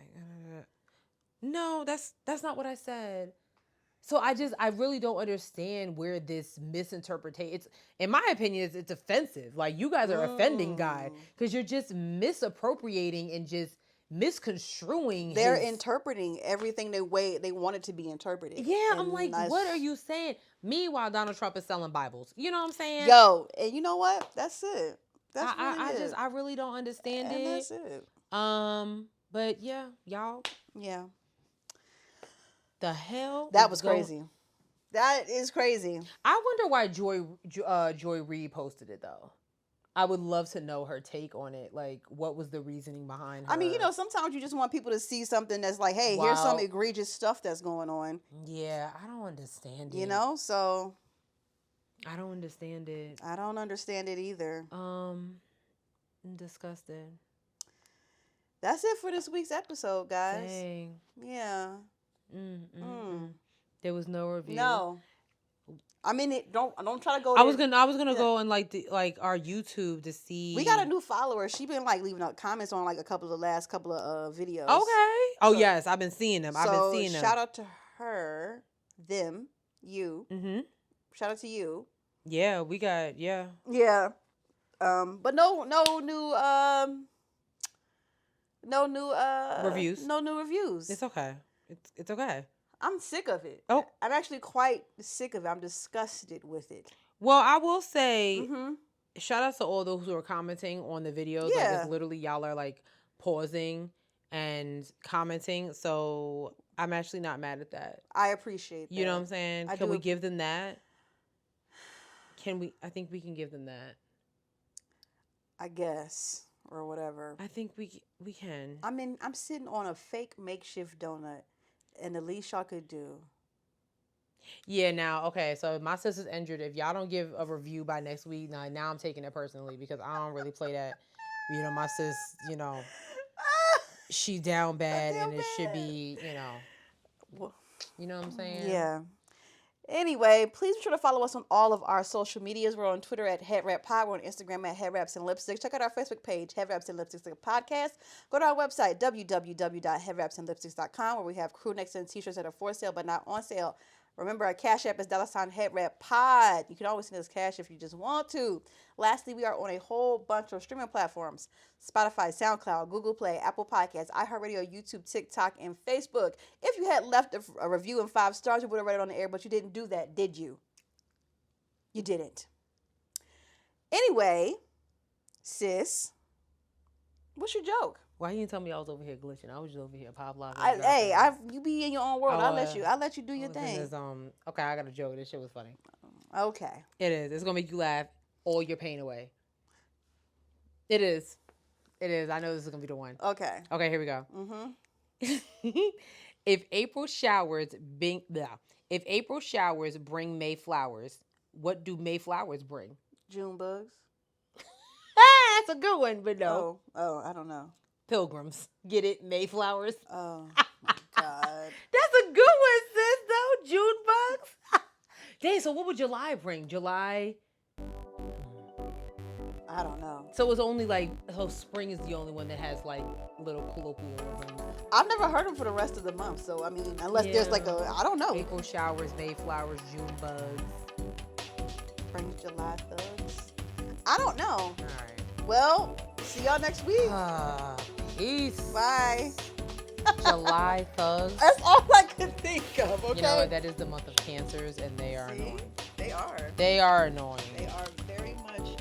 No, that's not what I said. So I really don't understand where this misinterpretation. It's, in my opinion, it's offensive. Like, you guys are offending God because you're just misappropriating and just misconstruing. They're interpreting everything the way they want it to be interpreted. Yeah, I'm like, what are you saying? Meanwhile, Donald Trump is selling Bibles. You know what I'm saying? Yo, and you know what? That's it. That's I really don't understand it. That's it. But yeah, y'all. Yeah. The hell? That was crazy. That is crazy. I wonder why Joy Reid posted it though. I would love to know her take on it. Like, what was the reasoning behind her? I mean, sometimes you just want people to see something that's like, hey, here's some egregious stuff that's going on. Yeah, I don't understand it. So. I don't understand it. I don't understand it either. I'm disgusted. That's it for this week's episode, guys. Dang. Yeah. There was no review. No. I mean, don't try to go. I was gonna go on like our YouTube to see. We got a new follower. She been like leaving up comments on like the last couple of videos. Okay. Oh yes, I've been seeing them. I've been seeing them. Shout out to her, them, you. Mm-hmm. Shout out to you. Yeah, we got yeah. But no new reviews. No new reviews. It's okay. It's okay. I'm sick of it. Oh. I'm actually quite sick of it. I'm disgusted with it. Well, I will say, shout out to all those who are commenting on the videos. Yeah. Like, it's literally y'all are like pausing and commenting. So I'm actually not mad at that. I appreciate that. You know what I'm saying? Can we give them that? I think we can give them that. I guess. Or whatever. I think we can. I'm sitting on a fake makeshift donut. And the least y'all could do. Yeah, now, okay, so my sister's injured. If y'all don't give a review by next week, now I'm taking it personally because I don't really play that. My sis, she down bad and it should be, you know what I'm saying? Yeah. Anyway, please be sure to follow us on all of our social medias. We're on Twitter at Headwrappod. We're on Instagram at Headwraps and Lipstick. Check out our Facebook page, Headwraps and Lipsticks Podcast. Go to our website, www.headwrapsandlipsticks.com, where we have crew necks and t-shirts that are for sale but not on sale. Remember, our Cashapp is $Headwrappod. You can always send us cash if you just want to. Lastly, we are on a whole bunch of streaming platforms: Spotify, SoundCloud, Google Play, Apple Podcasts, iHeartRadio, YouTube, TikTok, and Facebook. If you had left a review and 5 stars, you would have read it on the air, but you didn't do that, did you? You didn't. Anyway, sis, what's your joke? Why you didn't tell me I was over here glitching? I was just over here pop locking. You be in your own world. I'll let you do your thing. Okay, I got a joke. This shit was funny. Okay. It is. It's gonna make you laugh all your pain away. It is. It is. I know this is gonna be the one. Okay. Okay, here we go. If April showers bring May flowers, what do May flowers bring? June bugs. That's a good one, but no. Oh, I don't know. Pilgrims. Get it? Mayflowers. Oh my God. That's a good one, sis, though. June bugs. Dang, so what would July bring? July? I don't know. So it's only like, spring is the only one that has like little colloquial ones. I've never heard them for the rest of the month. So, I mean, unless there's like I don't know. April showers, Mayflowers, June bugs. Spring, July thugs. I don't know. All right. Well, see y'all next week. Peace. Bye. July thugs. That's all I could think of, okay? You know what? That is the month of Cancers, and they are annoying. They are. They are annoying. They are very much annoying.